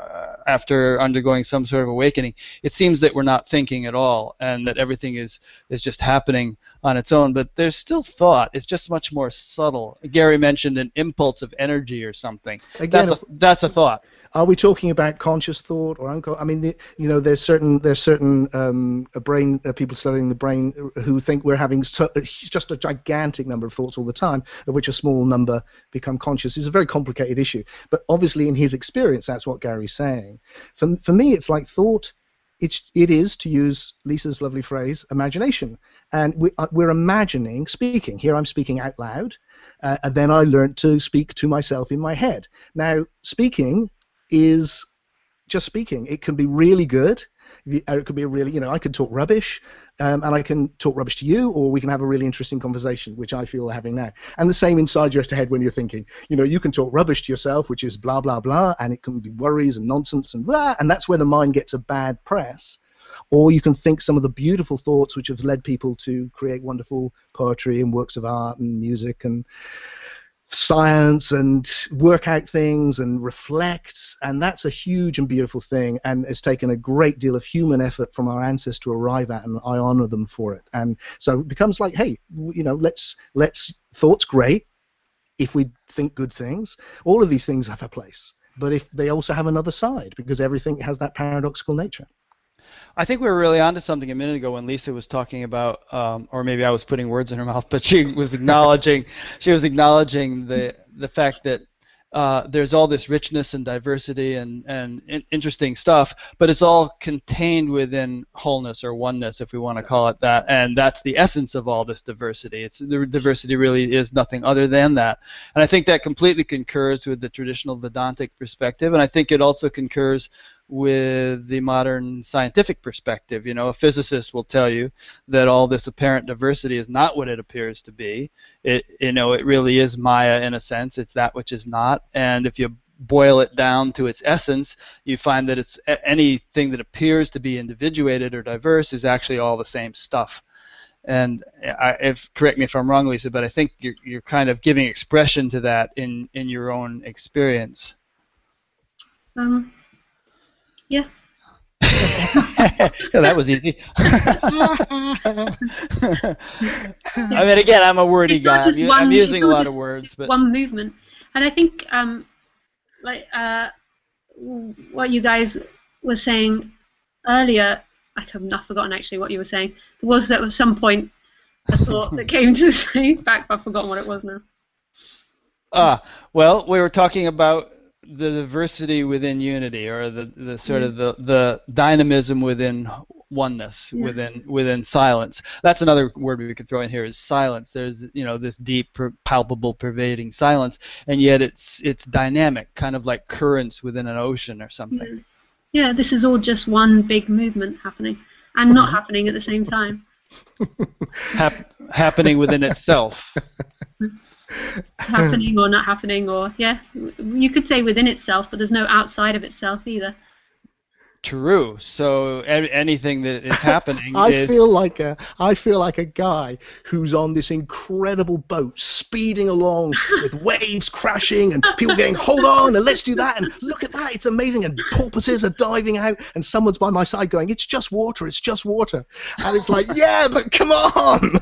after undergoing some sort of awakening. It seems that we're not thinking at all, and that everything is just happening on its own. But there's still thought. It's just much more subtle. Gary mentioned an impulse of energy or something. Again, that's a thought. Are we talking about conscious thought or unconscious? I mean, there's certain people studying the brain who think we're having just a gigantic number of thoughts all the time, of which a small number become conscious. It's a very complicated issue, but obviously in his experience, that's what Gary's saying. For me, it's like thought it is, to use Lisa's lovely phrase, imagination. And we're imagining speaking. Here I'm speaking out loud, and then I learned to speak to myself in my head. Now, speaking is just speaking. It can be really good. It could be a really, I could talk rubbish, and I can talk rubbish to you, or we can have a really interesting conversation, which I feel we're having now. And the same inside your head when you're thinking. You can talk rubbish to yourself, which is blah, blah, blah, and it can be worries and nonsense and blah, and that's where the mind gets a bad press. Or you can think some of the beautiful thoughts which have led people to create wonderful poetry and works of art and music and science and work out things and reflect, and that's a huge and beautiful thing, and it's taken a great deal of human effort from our ancestors to arrive at, and I honor them for it. And so it becomes like, hey, let's thoughts great if we think good things. All of these things have a place, but if they also have another side, because everything has that paradoxical nature. I think we were really onto something a minute ago when Lisa was talking about, or maybe I was putting words in her mouth, but she was acknowledging the fact that there's all this richness and diversity and interesting stuff, but it's all contained within wholeness or oneness, if we want to call it that, and that's the essence of all this diversity. The diversity really is nothing other than that, and I think that completely concurs with the traditional Vedantic perspective, and I think it also concurs with the modern scientific perspective. A physicist will tell you that all this apparent diversity is not what it appears to be. It really is Maya in a sense. It's that which is not. And if you boil it down to its essence, you find that it's anything that appears to be individuated or diverse is actually all the same stuff. And correct me if I'm wrong, Lisa, but I think you're kind of giving expression to that in your own experience. Yeah. That was easy. I mean, again, I'm a wordy guy. I'm using a lot of words, but one movement, and I think what you guys were saying earlier, I've forgotten actually what you were saying. There was at some point a thought that came to say back, but I've forgotten what it was now. Well, we were talking about the diversity within unity, or the sort of the dynamism within oneness, within silence. That's another word we could throw in here, is silence. There's this deep, palpable, pervading silence, and yet it's dynamic, kind of like currents within an ocean or something. Yeah, this is all just one big movement happening, and not happening at the same time. Happening within itself. Happening or not happening, or you could say within itself, but there's no outside of itself either. True. So anything that is happening. I feel like a guy who's on this incredible boat, speeding along with waves crashing and people going, hold on, and let's do that, and look at that, it's amazing, and porpoises are diving out, and someone's by my side going, it's just water, and it's like, yeah, but come on.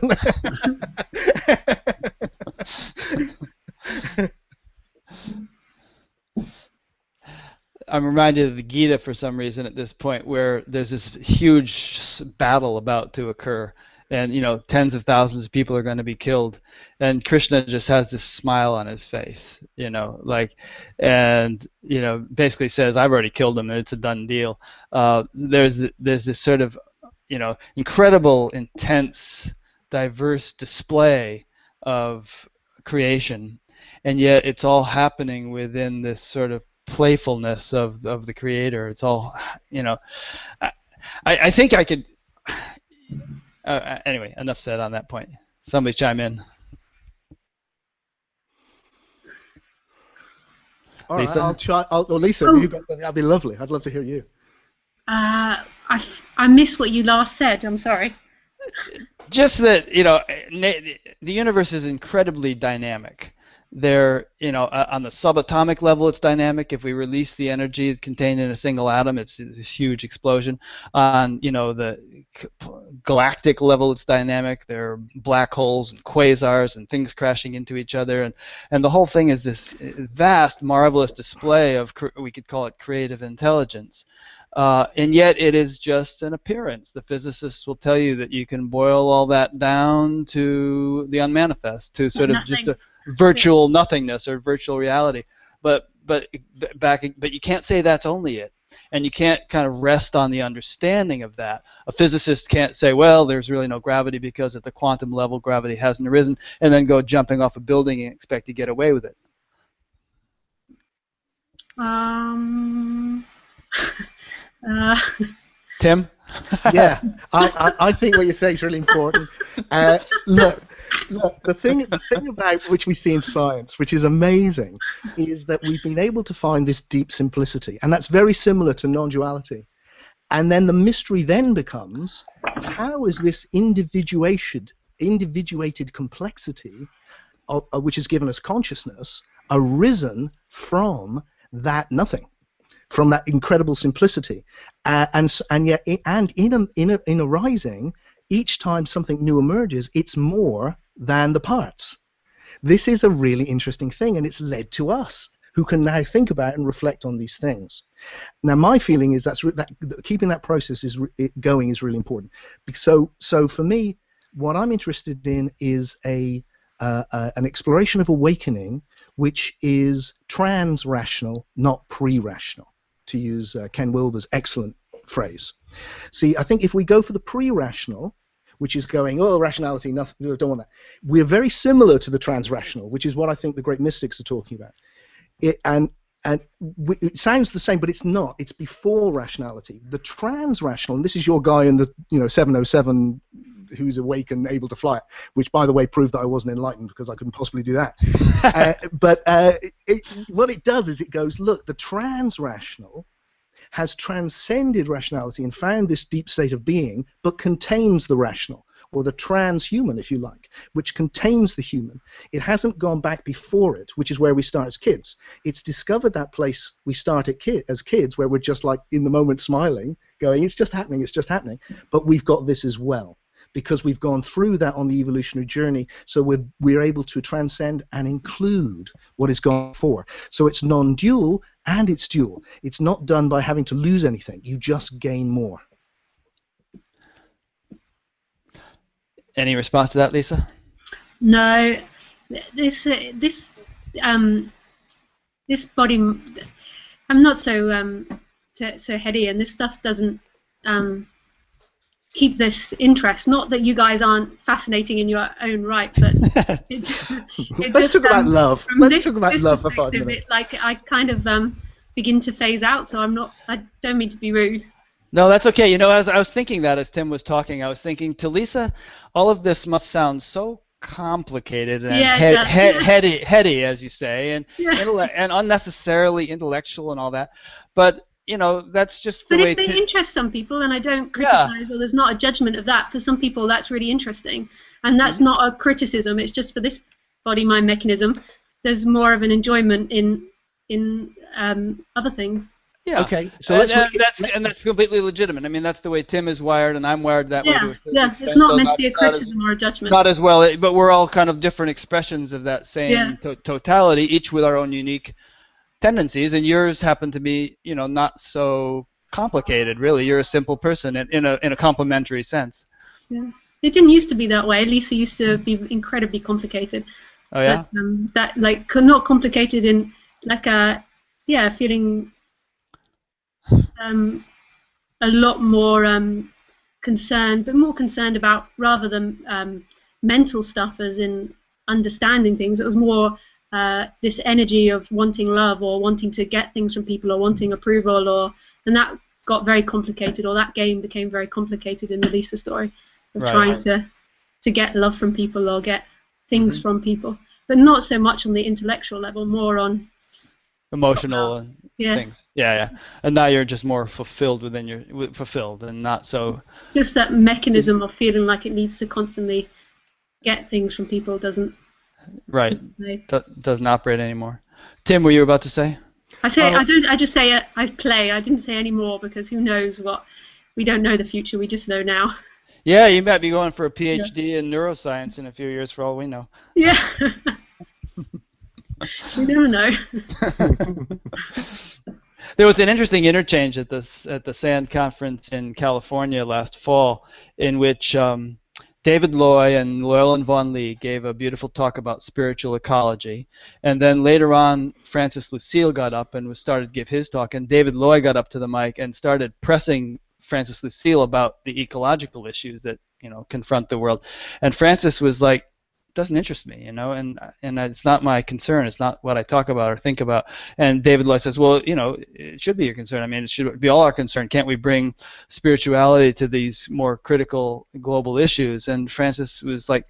I'm reminded of the Gita for some reason at this point, where there's this huge battle about to occur, and tens of thousands of people are going to be killed, and Krishna just has this smile on his face, and basically says, I've already killed them and it's a done deal. There's this sort of incredible, intense, diverse display of creation, and yet it's all happening within this sort of playfulness of the creator. It's all, I think I could, anyway, enough said on that point. Somebody chime in. All Lisa? right, I'll try. Lisa, that'd be lovely. I'd love to hear you. I missed what you last said. I'm sorry. Just that, the universe is incredibly dynamic. There, on the subatomic level, it's dynamic. If we release the energy contained in a single atom, it's this huge explosion. On, the galactic level, it's dynamic. There are black holes and quasars and things crashing into each other, and the whole thing is this vast, marvelous display of, we could call it creative intelligence. And yet it is just an appearance. The physicists will tell you that you can boil all that down to the unmanifest, to sort of just a virtual nothingness or virtual reality. But you can't say that's only it. and you can't kind of rest on the understanding of that. A physicist can't say, well, there's really no gravity because at the quantum level gravity hasn't arisen, and then go jumping off a building and expect to get away with it. Tim? Yeah, I think what you're saying is really important. Look, the thing about which we see in science, which is amazing, is that we've been able to find this deep simplicity, and that's very similar to non-duality. And then the mystery then becomes, how is this individuated complexity, which has given us consciousness, arisen from that nothing? From that incredible simplicity, and yet, in arising, each time something new emerges, it's more than the parts. This is a really interesting thing, and it's led to us, who can now think about and reflect on these things. Now, my feeling is that keeping that process going is really important. So for me, what I'm interested in is an exploration of awakening, which is trans-rational, not pre-rational, to use Ken Wilber's excellent phrase. See, I think if we go for the pre-rational, which is going, oh, rationality, nothing, no, don't want that. We're very similar to the trans-rational, which is what I think the great mystics are talking about. It sounds the same, but it's not. It's before rationality. The trans-rational, and this is your guy in the 707 who's awake and able to fly it, which, by the way, proved that I wasn't enlightened because I couldn't possibly do that. What it does is it goes, look, the trans-rational has transcended rationality and found this deep state of being, but contains the rational, or the transhuman, if you like, which contains the human. It hasn't gone back before it, which is where we start as kids. It's discovered that place we start as kids, where we're just like in the moment smiling, going, it's just happening, it's just happening. But we've got this as well, because we've gone through that on the evolutionary journey, so we're able to transcend and include what is gone before. So it's non-dual and it's dual. It's not done by having to lose anything. You just gain more. Any response to that, Lisa? No, this body, I'm not so heady, and this stuff doesn't keep this interest. Not that you guys aren't fascinating in your own right, but let's talk about love. Let's talk about love for 5 minutes. I kind of begin to phase out, so I don't mean to be rude. No, that's okay. As I was thinking that as Tim was talking, I was thinking, to Lisa, all of this must sound so complicated and heady, as you say, and unnecessarily intellectual and all that. But that's just the way. But it interests some people, and I don't criticize, or there's not a judgment of that. For some people, that's really interesting, and that's not a criticism. It's just for this body-mind mechanism, there's more of an enjoyment in other things. Yeah. Okay. So that's completely legitimate. I mean, that's the way Tim is wired, and I'm wired that way. Yeah. It's not meant to be a criticism or a judgment. Not as well, but we're all kind of different expressions of that same totality, each with our own unique tendencies, and yours happen to be, not so complicated. Really, you're a simple person in a complementary sense. Yeah. It didn't used to be that way. Lisa used to be incredibly complicated. Oh yeah. But, not complicated in feeling. A lot more concerned, but more concerned about rather than mental stuff, as in understanding things. It was more this energy of wanting love, or wanting to get things from people, or wanting approval, and that got very complicated, or that game became very complicated in the Lisa story of trying to get love from people or get things from people, but not so much on the intellectual level, more on emotional things. Yeah. And now you're just more fulfilled fulfilled and not so. Just that mechanism of feeling like it needs to constantly get things from people doesn't. Right. Doesn't operate anymore. Tim, were you about to say? I just say I play. I didn't say any more because who knows what. We don't know the future. We just know now. Yeah, you might be going for a PhD in neuroscience in a few years, for all we know. Yeah. You never know. There was an interesting interchange at the SAND conference in California last fall, in which David Loy and Llewellyn Vaughan Lee gave a beautiful talk about spiritual ecology, and then later on Francis Lucille got up and started to give his talk, and David Loy got up to the mic and started pressing Francis Lucille about the ecological issues that confront the world, and Francis was like, doesn't interest me, and it's not my concern. It's not what I talk about or think about. And David Loy says, well, it should be your concern. I mean, it should be all our concern. Can't we bring spirituality to these more critical global issues? And Francis was like,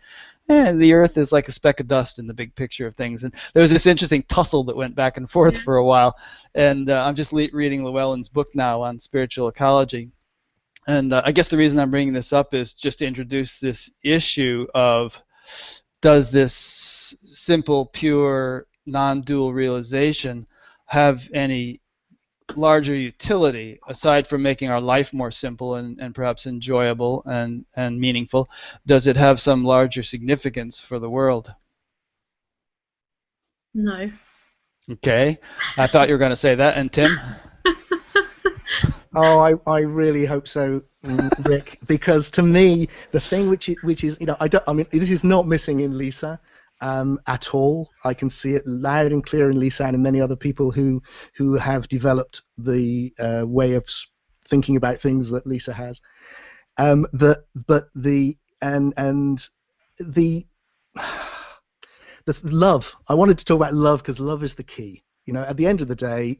the Earth is like a speck of dust in the big picture of things. And there was this interesting tussle that went back and forth for a while. And I'm just reading Llewellyn's book now on spiritual ecology. And I guess the reason I'm bringing this up is just to introduce this issue of, does this simple, pure, non-dual realization have any larger utility aside from making our life more simple and perhaps enjoyable and meaningful? Does it have some larger significance for the world? No. Okay. I thought you were going to say that. And Tim? Oh, I really hope so, Rick, because to me the thing which is I mean this is not missing in Lisa at all. I can see it loud and clear in Lisa and in many other people who have developed the way of thinking about things that Lisa has. The love. I wanted to talk about love because love is the key. At the end of the day,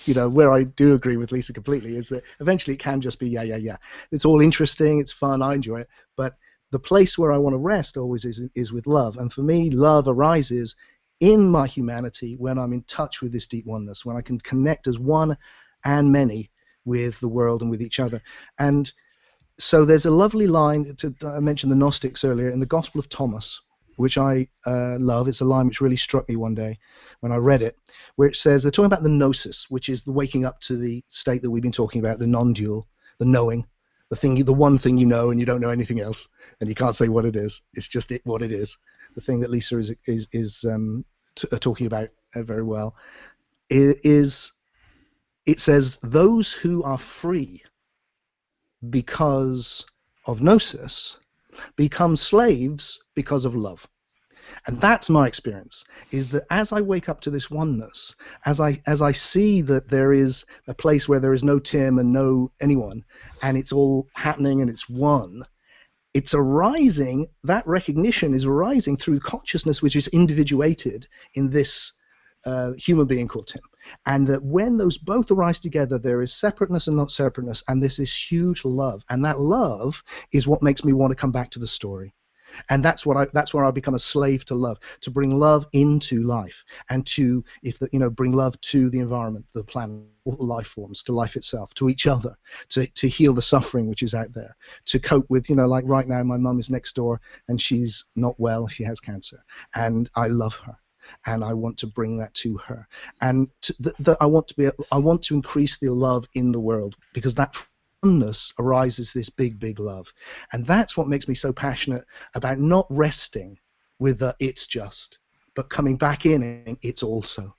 where I do agree with Lisa completely is that eventually it can just be yeah. It's all interesting, it's fun, I enjoy it, but the place where I want to rest always is with love. And for me, love arises in my humanity when I'm in touch with this deep oneness, when I can connect as one and many with the world and with each other. And so there's a lovely line, I mentioned the Gnostics earlier, in the Gospel of Thomas, which I love. It's a line which really struck me one day when I read it, where it says, they're talking about the gnosis, which is the waking up to the state that we've been talking about, the non-dual, the knowing, the one thing you know and you don't know anything else, and you can't say what it is. It's just what it is. The thing that Lisa is talking about very well is, it says, those who are free because of gnosis become slaves because of love. And that's my experience, is that as I wake up to this oneness, as I see that there is a place where there is no Tim and no anyone, and it's all happening and it's one, it's arising, that recognition is arising through consciousness which is individuated in this human being called Tim. And that when those both arise together, there is separateness and not separateness, and there's this huge love. And that love is what makes me want to come back to the story. And that's where I become a slave to love, to bring love into life, and to bring love to the environment, the planet, all the life forms, to life itself, to each other, to heal the suffering which is out there, to cope with, like right now my mum is next door and she's not well, she has cancer, and I love her. And I want to bring that to her, and I want to increase the love in the world, because that oneness arises this big love, and that's what makes me so passionate about not resting with the it's just, but coming back in and it's also,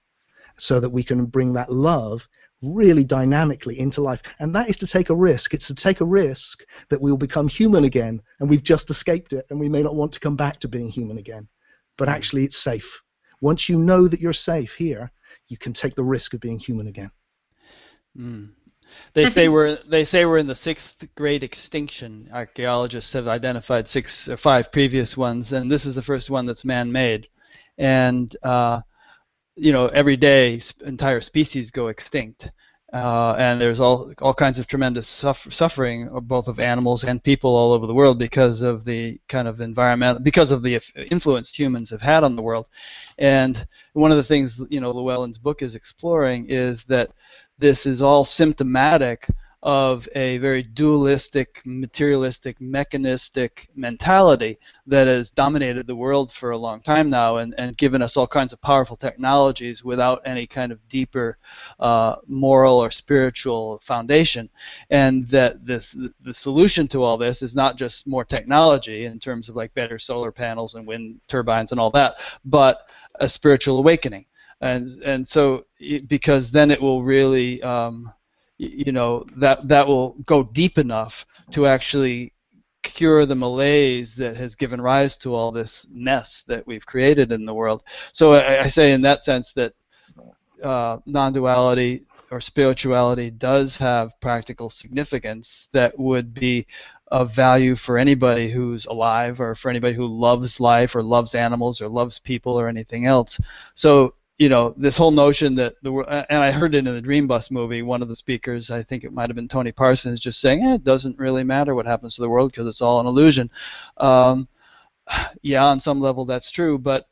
so that we can bring that love really dynamically into life. And that is to take a risk. It's to take a risk that we'll become human again, and we've just escaped it, and we may not want to come back to being human again, but actually it's safe. Once you know that you're safe here, you can take the risk of being human again. They say we're in the sixth great extinction. Archaeologists have identified 5 previous ones, and this is the first one that's man-made. And every day entire species go extinct. And there's all kinds of tremendous suffering, both of animals and people all over the world, because of the kind of environment, because of the influence humans have had on the world. And one of the things Llewellyn's book is exploring is that this is all symptomatic of a very dualistic, materialistic, mechanistic mentality that has dominated the world for a long time now, and given us all kinds of powerful technologies without any kind of deeper moral or spiritual foundation. And that the solution to all this is not just more technology in terms of like better solar panels and wind turbines and all that, but a spiritual awakening. And so, because then it will really that will go deep enough to actually cure the malaise that has given rise to all this mess that we've created in the world. So I say in that sense that non-duality or spirituality does have practical significance that would be of value for anybody who's alive, or for anybody who loves life or loves animals or loves people or anything else. So, you know, this whole notion that and I heard it in the Dream Bus movie, one of the speakers, I think it might have been Tony Parsons, just saying, it doesn't really matter what happens to the world because it's all an illusion. Yeah, on some level that's true, but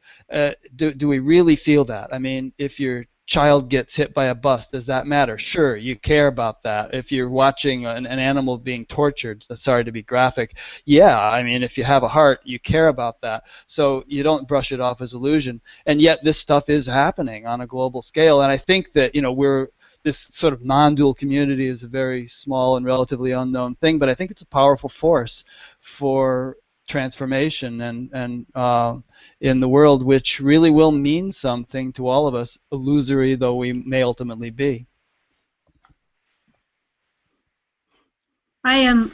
do we really feel that? I mean, if your child gets hit by a bus, does that matter? Sure, you care about that. If you're watching an animal being tortured, sorry to be graphic, yeah, I mean, if you have a heart, you care about that. So you don't brush it off as illusion. And yet this stuff is happening on a global scale, and I think that, you know, this sort of non-dual community is a very small and relatively unknown thing, but I think it's a powerful force for transformation and in the world, which really will mean something to all of us, illusory though we may ultimately be. I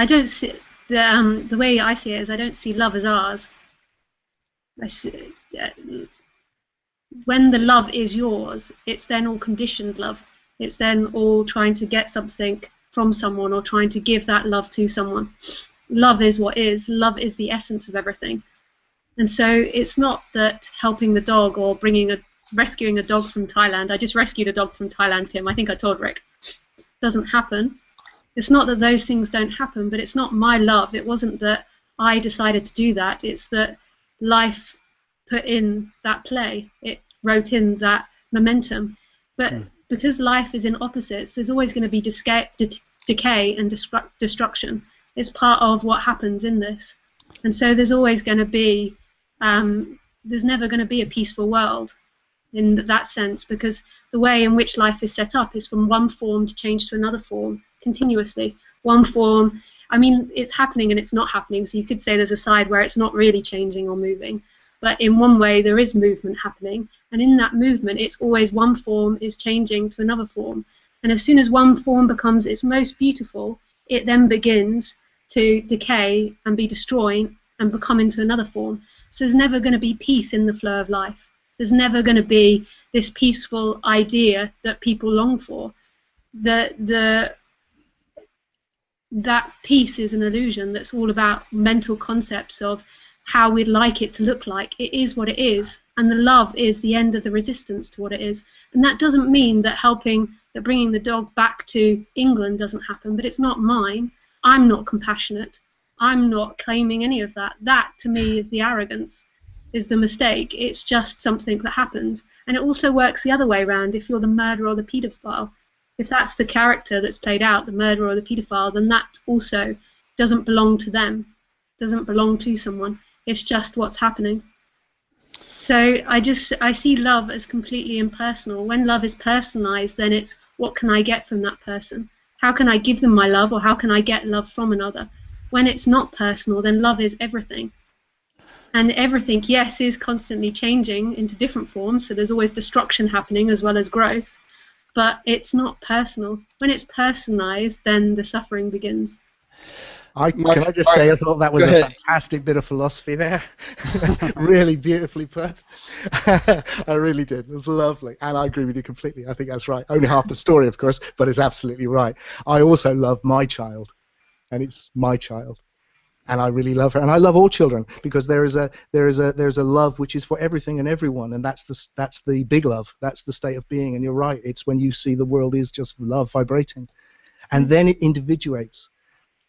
don't see the way I see it is I don't see love as ours. I see, when the love is yours, it's then all conditioned love. It's then all trying to get something from someone or trying to give that love to someone. Love is what is. Love is the essence of everything. And so it's not that helping the dog or rescuing a dog from Thailand. I just rescued a dog from Thailand, Tim. I think I told Rick. Doesn't happen. It's not that those things don't happen, but it's not my love. It wasn't that I decided to do that. It's that life put in that play. It wrote in that momentum. But because life is in opposites, there's always going to be decay and destruction. It's part of what happens in this. And so there's always going to be, there's never going to be a peaceful world in that sense, because the way in which life is set up is from one form to change to another form continuously. One form, I mean, it's happening and it's not happening, so you could say there's a side where it's not really changing or moving. But in one way, there is movement happening, and in that movement, it's always one form is changing to another form. And as soon as one form becomes its most beautiful, it then begins to decay and be destroyed and become into another form. So there's never going to be peace in the flow of life. There's never going to be this peaceful idea that people long for. That peace is an illusion that's all about mental concepts of how we'd like it to look like. It is what it is, and the love is the end of the resistance to what it is. And that doesn't mean that bringing the dog back to England doesn't happen, but it's not mine. I'm not compassionate. I'm not claiming any of that. That, to me, is the arrogance, is the mistake. It's just something that happens. And it also works the other way around. If you're the murderer or the paedophile, if that's the character that's played out, the murderer or the paedophile, then that also doesn't belong to them, doesn't belong to someone. It's just what's happening. So I see love as completely impersonal. When love is personalized, then it's what can I get from that person? How can I give them my love, or how can I get love from another? When it's not personal, then love is everything. And everything, yes, is constantly changing into different forms, so there's always destruction happening as well as growth, but it's not personal. When it's personalized, then the suffering begins. Can I just say I thought that was a fantastic bit of philosophy there. Really beautifully put. I really did. It was lovely. And I agree with you completely. I think that's right. Only half the story, of course, but it's absolutely right. I also love my child, and it's my child. And I really love her, and I love all children, because there is a love which is for everything and everyone, and that's the big love. That's the state of being. And you're right. It's when you see the world is just love vibrating, and then it individuates.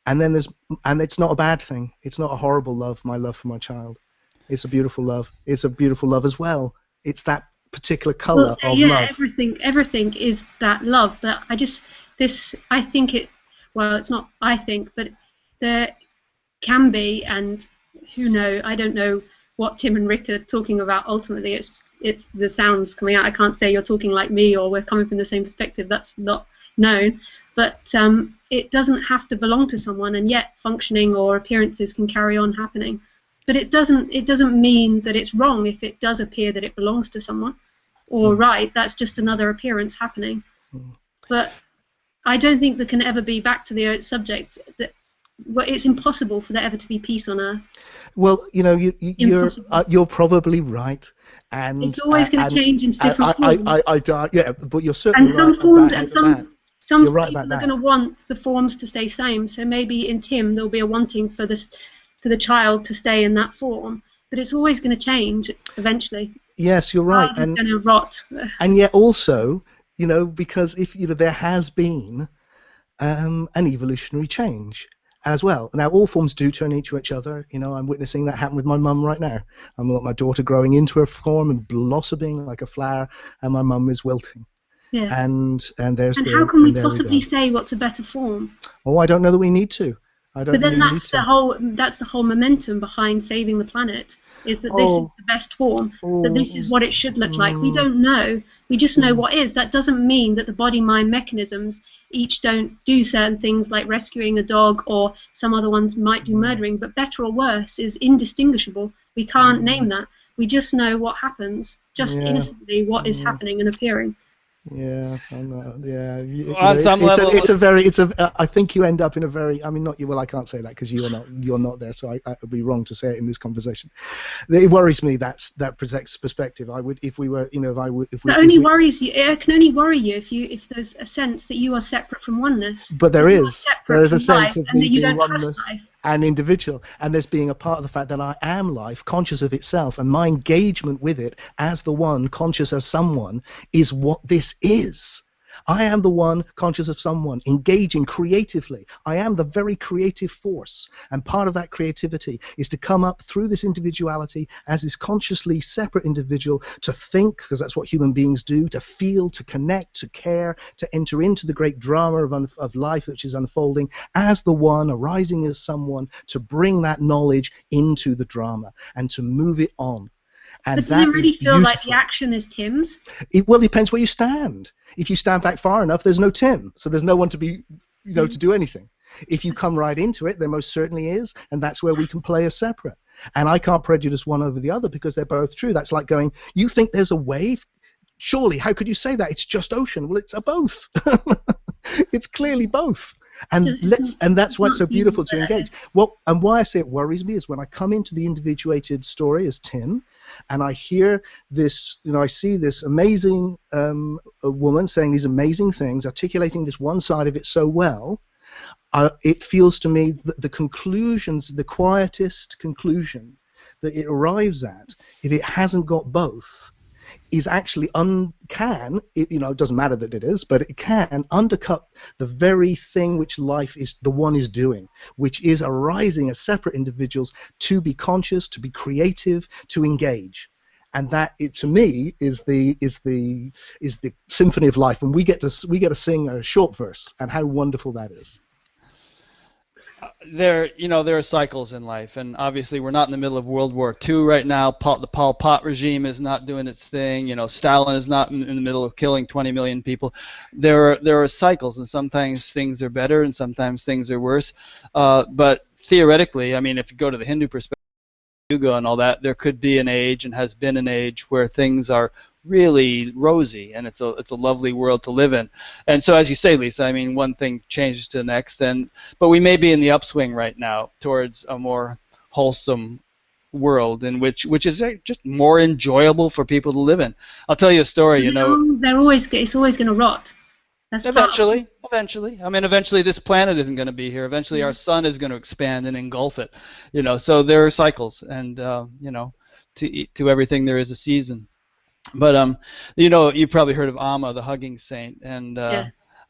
And then it's not a bad thing. It's not a horrible love, my love for my child. It's a beautiful love. It's a beautiful love as well. It's that particular colour of love. Everything is that love. But I think it's not I think, but there can be, and I don't know what Tim and Rick are talking about ultimately. It's the sounds coming out. I can't say you're talking like me or we're coming from the same perspective. That's not known. But it doesn't have to belong to someone, and yet functioning or appearances can carry on happening. But it doesn't mean that it's wrong if it does appear that it belongs to someone, or right. That's just another appearance happening. But I don't think there can ever be, back to the subject, that it's impossible for there ever to be peace on Earth. Well, you're probably right, and it's always going to change into different forms. Yeah, but you're certainly right. Some you're right people about that. are going to want the forms to stay same. So maybe in Tim there'll be a wanting for the child to stay in that form, but it's always going to change eventually. Yes, you're right. It's going to rot. And yet also, because if there has been an evolutionary change as well. Now, all forms do turn into each other. I'm witnessing that happen with my mum right now. I'm like my daughter growing into her form and blossoming like a flower, and my mum is wilting. Yeah. And there's. And how can we possibly say what's a better form? Oh, I don't know that we need to. But then that's the whole momentum behind saving the planet, is that this is the best form, that this is what it should look like. We don't know. We just know what is. That doesn't mean that the body-mind mechanisms each don't do certain things like rescuing a dog, or some other ones might do murdering, but better or worse is indistinguishable. We can't name that. We just know what happens, innocently what is happening and appearing. Yeah, I know. Yeah, I think you end up in a very. I mean, not you. Well, I can't say that because you're not there. So I would be wrong to say it in this conversation. It worries me that perspective. I would, if we were, It can only worry you if there's a sense that you are separate from oneness. But there is a sense of me being oneness and individual, and there's being a part of the fact that I am life, conscious of itself, and my engagement with it as the one, conscious as someone, is what this is. I am the one, conscious of someone, engaging creatively. I am the very creative force, and part of that creativity is to come up through this individuality as this consciously separate individual, to think, because that's what human beings do, to feel, to connect, to care, to enter into the great drama of life which is unfolding as the one, arising as someone, to bring that knowledge into the drama and to move it on. And but do you really feel like the action is Tim's? It depends where you stand. If you stand back far enough, there's no Tim, so there's no one to be, to do anything. If you come right into it, there most certainly is, and that's where we can play as separate. And I can't prejudice one over the other because they're both true. That's like going, you think there's a wave? Surely, how could you say that? It's just ocean. Well, it's a both. It's clearly both. And that's why it's so beautiful to engage. Well, and why I say it worries me is when I come into the individuated story as Tim, and I hear this, I see this amazing woman saying these amazing things, articulating this one side of it so well, it feels to me that the conclusions, the quietest conclusion that it arrives at, if it hasn't got both, is actually it doesn't matter that it is, but it can undercut the very thing which life is, the one is doing, which is arising as separate individuals to be conscious, to be creative, to engage. And that, to me, is the symphony of life, and we get to sing a short verse, and how wonderful that is. There are cycles in life, and obviously we're not in the middle of World War II right now. The Pol Pot regime is not doing its thing. Stalin is not in the middle of killing 20 million people. There are cycles, and sometimes things are better, and sometimes things are worse. But theoretically, I mean, if you go to the Hindu perspective, Yuga and all that, there could be an age, and has been an age, where things are really rosy, and it's a lovely world to live in. And so, as you say, Lisa, I mean, one thing changes to the next, but we may be in the upswing right now towards a more wholesome world, in which is just more enjoyable for people to live in. I'll tell you a story. It's always going to rot. That's eventually. I mean, eventually this planet isn't going to be here. Eventually our sun is going to expand and engulf it. So there are cycles, and to everything there is a season. But you've probably heard of Amma, the hugging saint, and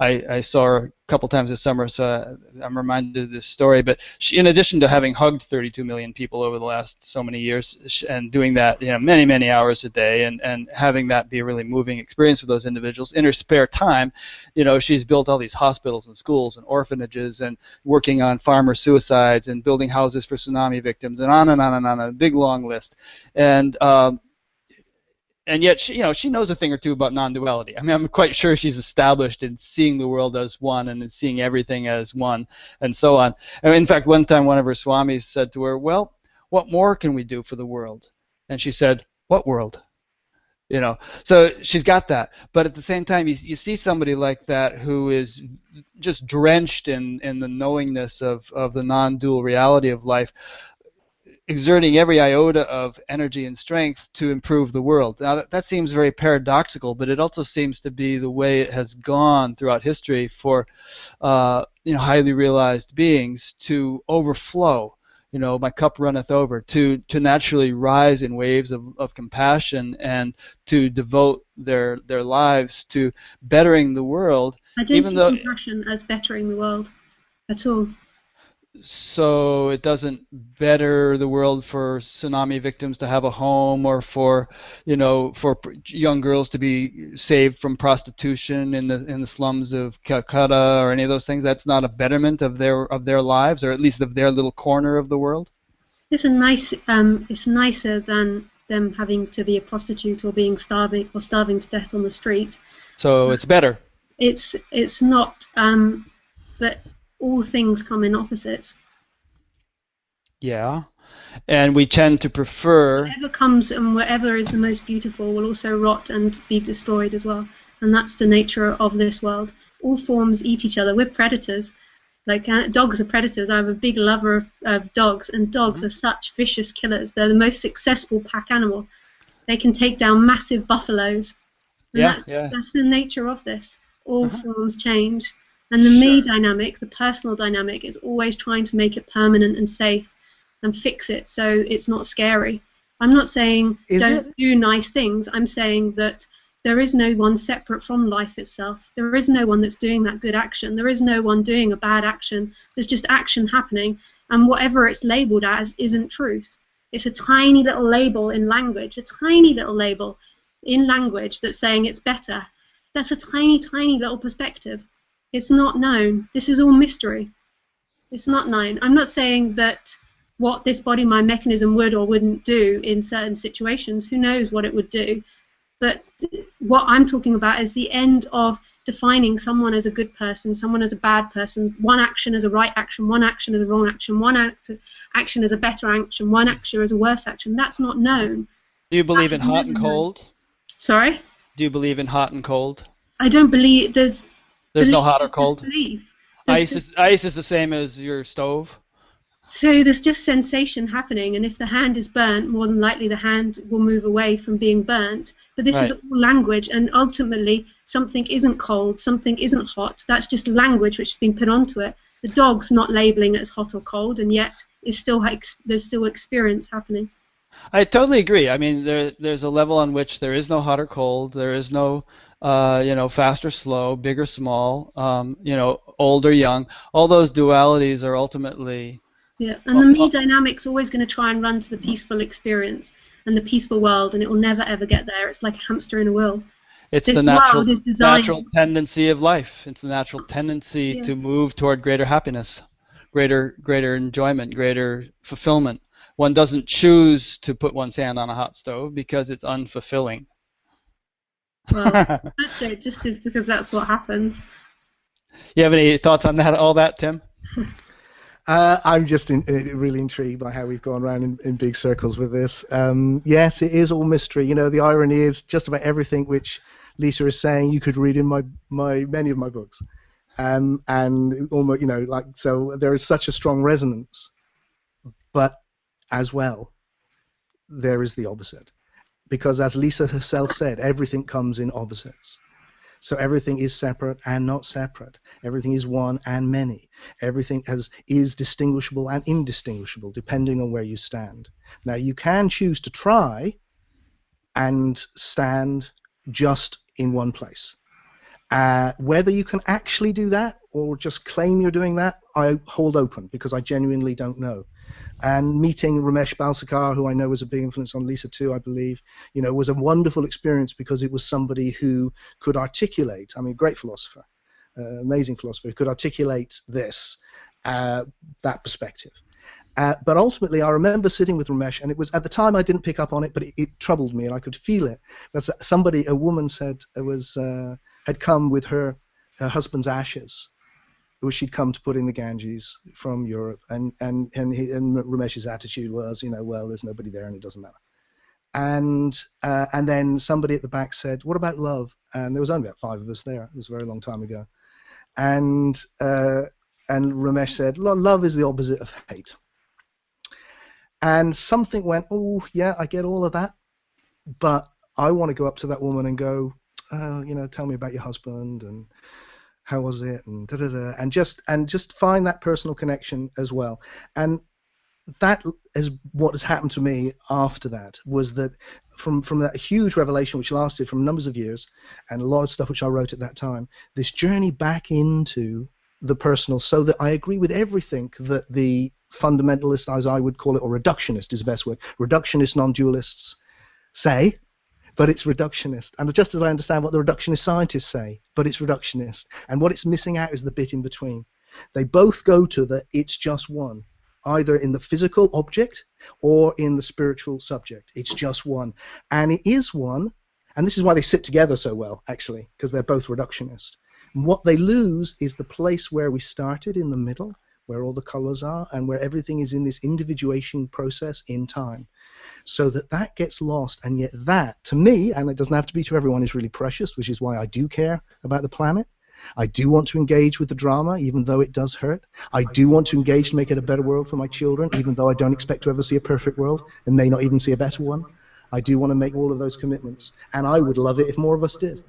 I saw her a couple times this summer, so I'm reminded of this story. But she, in addition to having hugged 32 million people over the last so many years, and doing that many, many hours a day, and having that be a really moving experience for those individuals, in her spare time, she's built all these hospitals and schools and orphanages, and working on farmer suicides, and building houses for tsunami victims, and on and on and on, a big long list. And yet, she knows a thing or two about non-duality. I mean, I'm quite sure she's established in seeing the world as one, and in seeing everything as one, and so on. And in fact, one time one of her swamis said to her, well, what more can we do for the world? And she said, what world? You know, so she's got that. But at the same time, you see somebody like that who is just drenched in the knowingness of the non-dual reality of life, exerting every iota of energy and strength to improve the world. Now that seems very paradoxical, but it also seems to be the way it has gone throughout history for highly realized beings to overflow. My cup runneth over, to naturally rise in waves of compassion and to devote their lives to bettering the world. I don't see compassion as bettering the world at all. So it doesn't better the world for tsunami victims to have a home, or for young girls to be saved from prostitution in the slums of Calcutta, or any of those things. That's not a betterment of their lives, or at least of their little corner of the world. It's it's nicer than them having to be a prostitute or starving to death on the street. So it's better. It's not, but all things come in opposites. Yeah, and we tend to prefer... Whatever comes and whatever is the most beautiful will also rot and be destroyed as well. And that's the nature of this world. All forms eat each other. We're predators. Like dogs are predators. I'm a big lover of dogs, and dogs are such vicious killers. They're the most successful pack animal. They can take down massive buffaloes. And that's the nature of this. All forms change. And the me dynamic, the personal dynamic, is always trying to make it permanent and safe and fix it so it's not scary. I'm not saying don't do nice things. I'm saying that there is no one separate from life itself. There is no one that's doing that good action. There is no one doing a bad action. There's just action happening, and whatever it's labeled as isn't truth. It's a tiny little label in language, a tiny little label in language that's saying it's better. That's a tiny, tiny little perspective. It's not known. This is all mystery. It's not known. I'm not saying that what this body mind mechanism would or wouldn't do in certain situations. Who knows what it would do? But what I'm talking about is the end of defining someone as a good person, someone as a bad person, one action as a right action, one action as a wrong action, one action as a better action, one action as a worse action. That's not known. Do you believe in hot and cold? Sorry? Do you believe in hot and cold? I don't believe there's no hot or cold? Ice is the same as your stove? So there's just sensation happening, and if the hand is burnt, more than likely the hand will move away from being burnt. But this is all language, and ultimately something isn't cold, something isn't hot. That's just language which has been put onto it. The dog's not labeling it as hot or cold, and yet there's still experience happening. I totally agree. I mean, there's a level on which there is no hot or cold. There is no, fast or slow, big or small, old or young. All those dualities are ultimately... Yeah, and the me dynamic's always going to try and run to the peaceful experience and the peaceful world, and it will never ever get there. It's like a hamster in a wheel. It's the natural tendency of life. It's the natural tendency to move toward greater happiness, greater enjoyment, greater fulfillment. One doesn't choose to put one's hand on a hot stove because it's unfulfilling. Well, that's it. Just because that's what happens. You have any thoughts on all that, Tim? I'm just really intrigued by how we've gone around in big circles with this. Yes, it is all mystery. The irony is just about everything which Lisa is saying you could read in many of my books, and almost so there is such a strong resonance, but as well there is the opposite, because as Lisa herself said, everything comes in opposites. So everything is separate and not separate. Everything is one and many. Everything is distinguishable and indistinguishable, depending on where you stand. Now, you can choose to try and stand just in one place. Whether you can actually do that or just claim you're doing that, I hold open, because I genuinely don't know. And meeting Ramesh Balsekar, who I know was a big influence on Lisa too, I believe, was a wonderful experience, because it was somebody who could articulate, great philosopher, amazing philosopher, who could articulate that perspective. But ultimately, I remember sitting with Ramesh, and it was, at the time I didn't pick up on it, but it troubled me, and I could feel it. A woman said had come with her husband's ashes, which she'd come to put in the Ganges from Europe, and Ramesh's attitude was, well, there's nobody there and it doesn't matter. And then somebody at the back said, "What about love?" And there was only about 5 of us there. It was a very long time ago. And Ramesh said, "Love is the opposite of hate." And something went, "Oh, yeah, I get all of that, but I want to go up to that woman and go, tell me about your husband and how was it, and da-da-da," and just find that personal connection as well. And that is what has happened to me after that, was that from that huge revelation which lasted from numbers of years and a lot of stuff which I wrote at that time, this journey back into the personal, so that I agree with everything that the fundamentalist, as I would call it, or reductionist is the best word, reductionist non-dualists say, but it's reductionist. And just as I understand what the reductionist scientists say, but it's reductionist. And what it's missing out is the bit in between. They both go to the it's just one, either in the physical object or in the spiritual subject. It's just one. And it is one, and this is why they sit together so well, actually, because they're both reductionist. And what they lose is the place where we started in the middle, where all the colors are, and where everything is in this individuation process in time. So that gets lost, and yet that, to me, and it doesn't have to be to everyone, is really precious, which is why I do care about the planet. I do want to engage with the drama, even though it does hurt. I do want to engage to make it a better world for my children, even though I don't expect to ever see a perfect world and may not even see a better one. I do want to make all of those commitments, and I would love it if more of us did.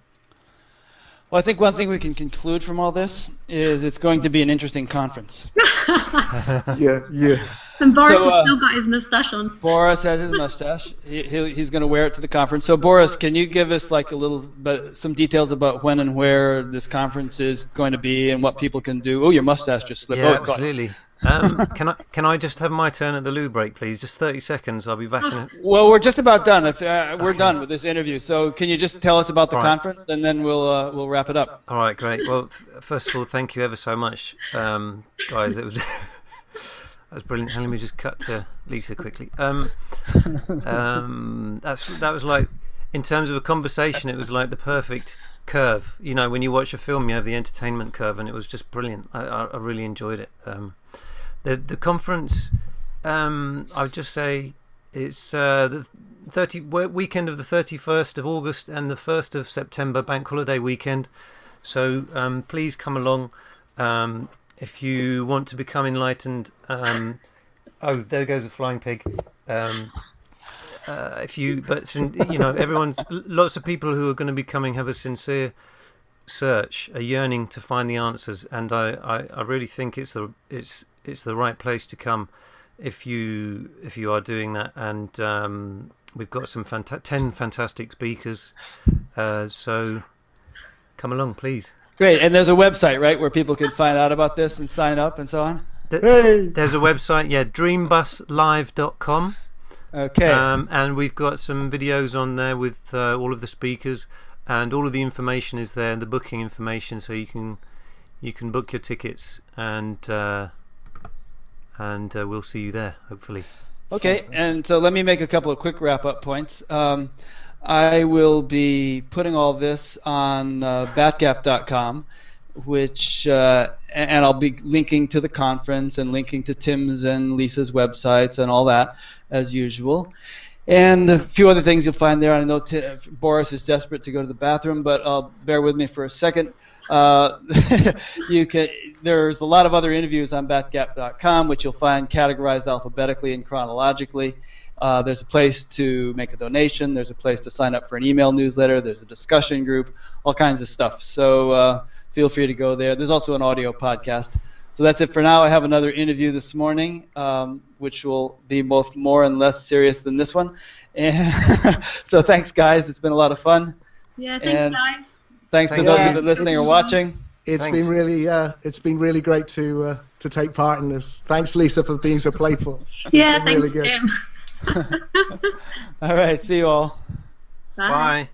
Well, I think one thing we can conclude from all this is it's going to be an interesting conference. Yeah. And Boris has still got his mustache on. Boris has his mustache. He's going to wear it to the conference. So, Boris, can you give us like some details about when and where this conference is going to be and what people can do? Oh, your mustache just slipped. Yeah, absolutely. Can I just have my turn at the loo break, please? Just 30 seconds. I'll be back in a... Well, we're just about done. We're done with this interview. So can you just tell us about the conference, and then we'll wrap it up. All right, great. Well, first of all, thank you ever so much, guys. It was that was brilliant. Let me just cut to Lisa quickly. That was like, in terms of a conversation, it was like the perfect curve. You know, when you watch a film, you have the entertainment curve, and it was just brilliant. I really enjoyed it. The conference, I would just say, it's the weekend of the 31st of August and the 1st of September, bank holiday weekend. So please come along if you want to become enlightened. Oh, there goes a flying pig. Lots of people who are going to be coming have a sincere search, a yearning to find the answers, and I really think it's the right place to come if you are doing that. And we've got some 10 fantastic speakers, so come along, please. Great. And there's a website, right, where people can find out about this and sign up and so on? There's a website, dreambuslive.com. Okay. And we've got some videos on there with all of the speakers, and all of the information is there, the booking information, so you can book your tickets, and we'll see you there, hopefully. Okay, and so let me make a couple of quick wrap-up points. I will be putting all this on batgap.com, which and I'll be linking to the conference and linking to Tim's and Lisa's websites and all that, as usual. And a few other things you'll find there. I know Boris is desperate to go to the bathroom, but bear with me for a second. There's a lot of other interviews on batgap.com, which you'll find categorized alphabetically and chronologically. There's a place to make a donation. There's a place to sign up for an email newsletter. There's a discussion group, all kinds of stuff. So feel free to go there. There's also an audio podcast. So that's it for now. I have another interview this morning, which will be both more and less serious than this one. And so thanks, guys. It's been a lot of fun. Yeah, thanks, guys. Thanks to those who've been listening or watching. It's been really great to take part in this. Thanks, Lisa, for being so playful. Yeah, thanks, Tim. All right, see you all. Bye. Bye.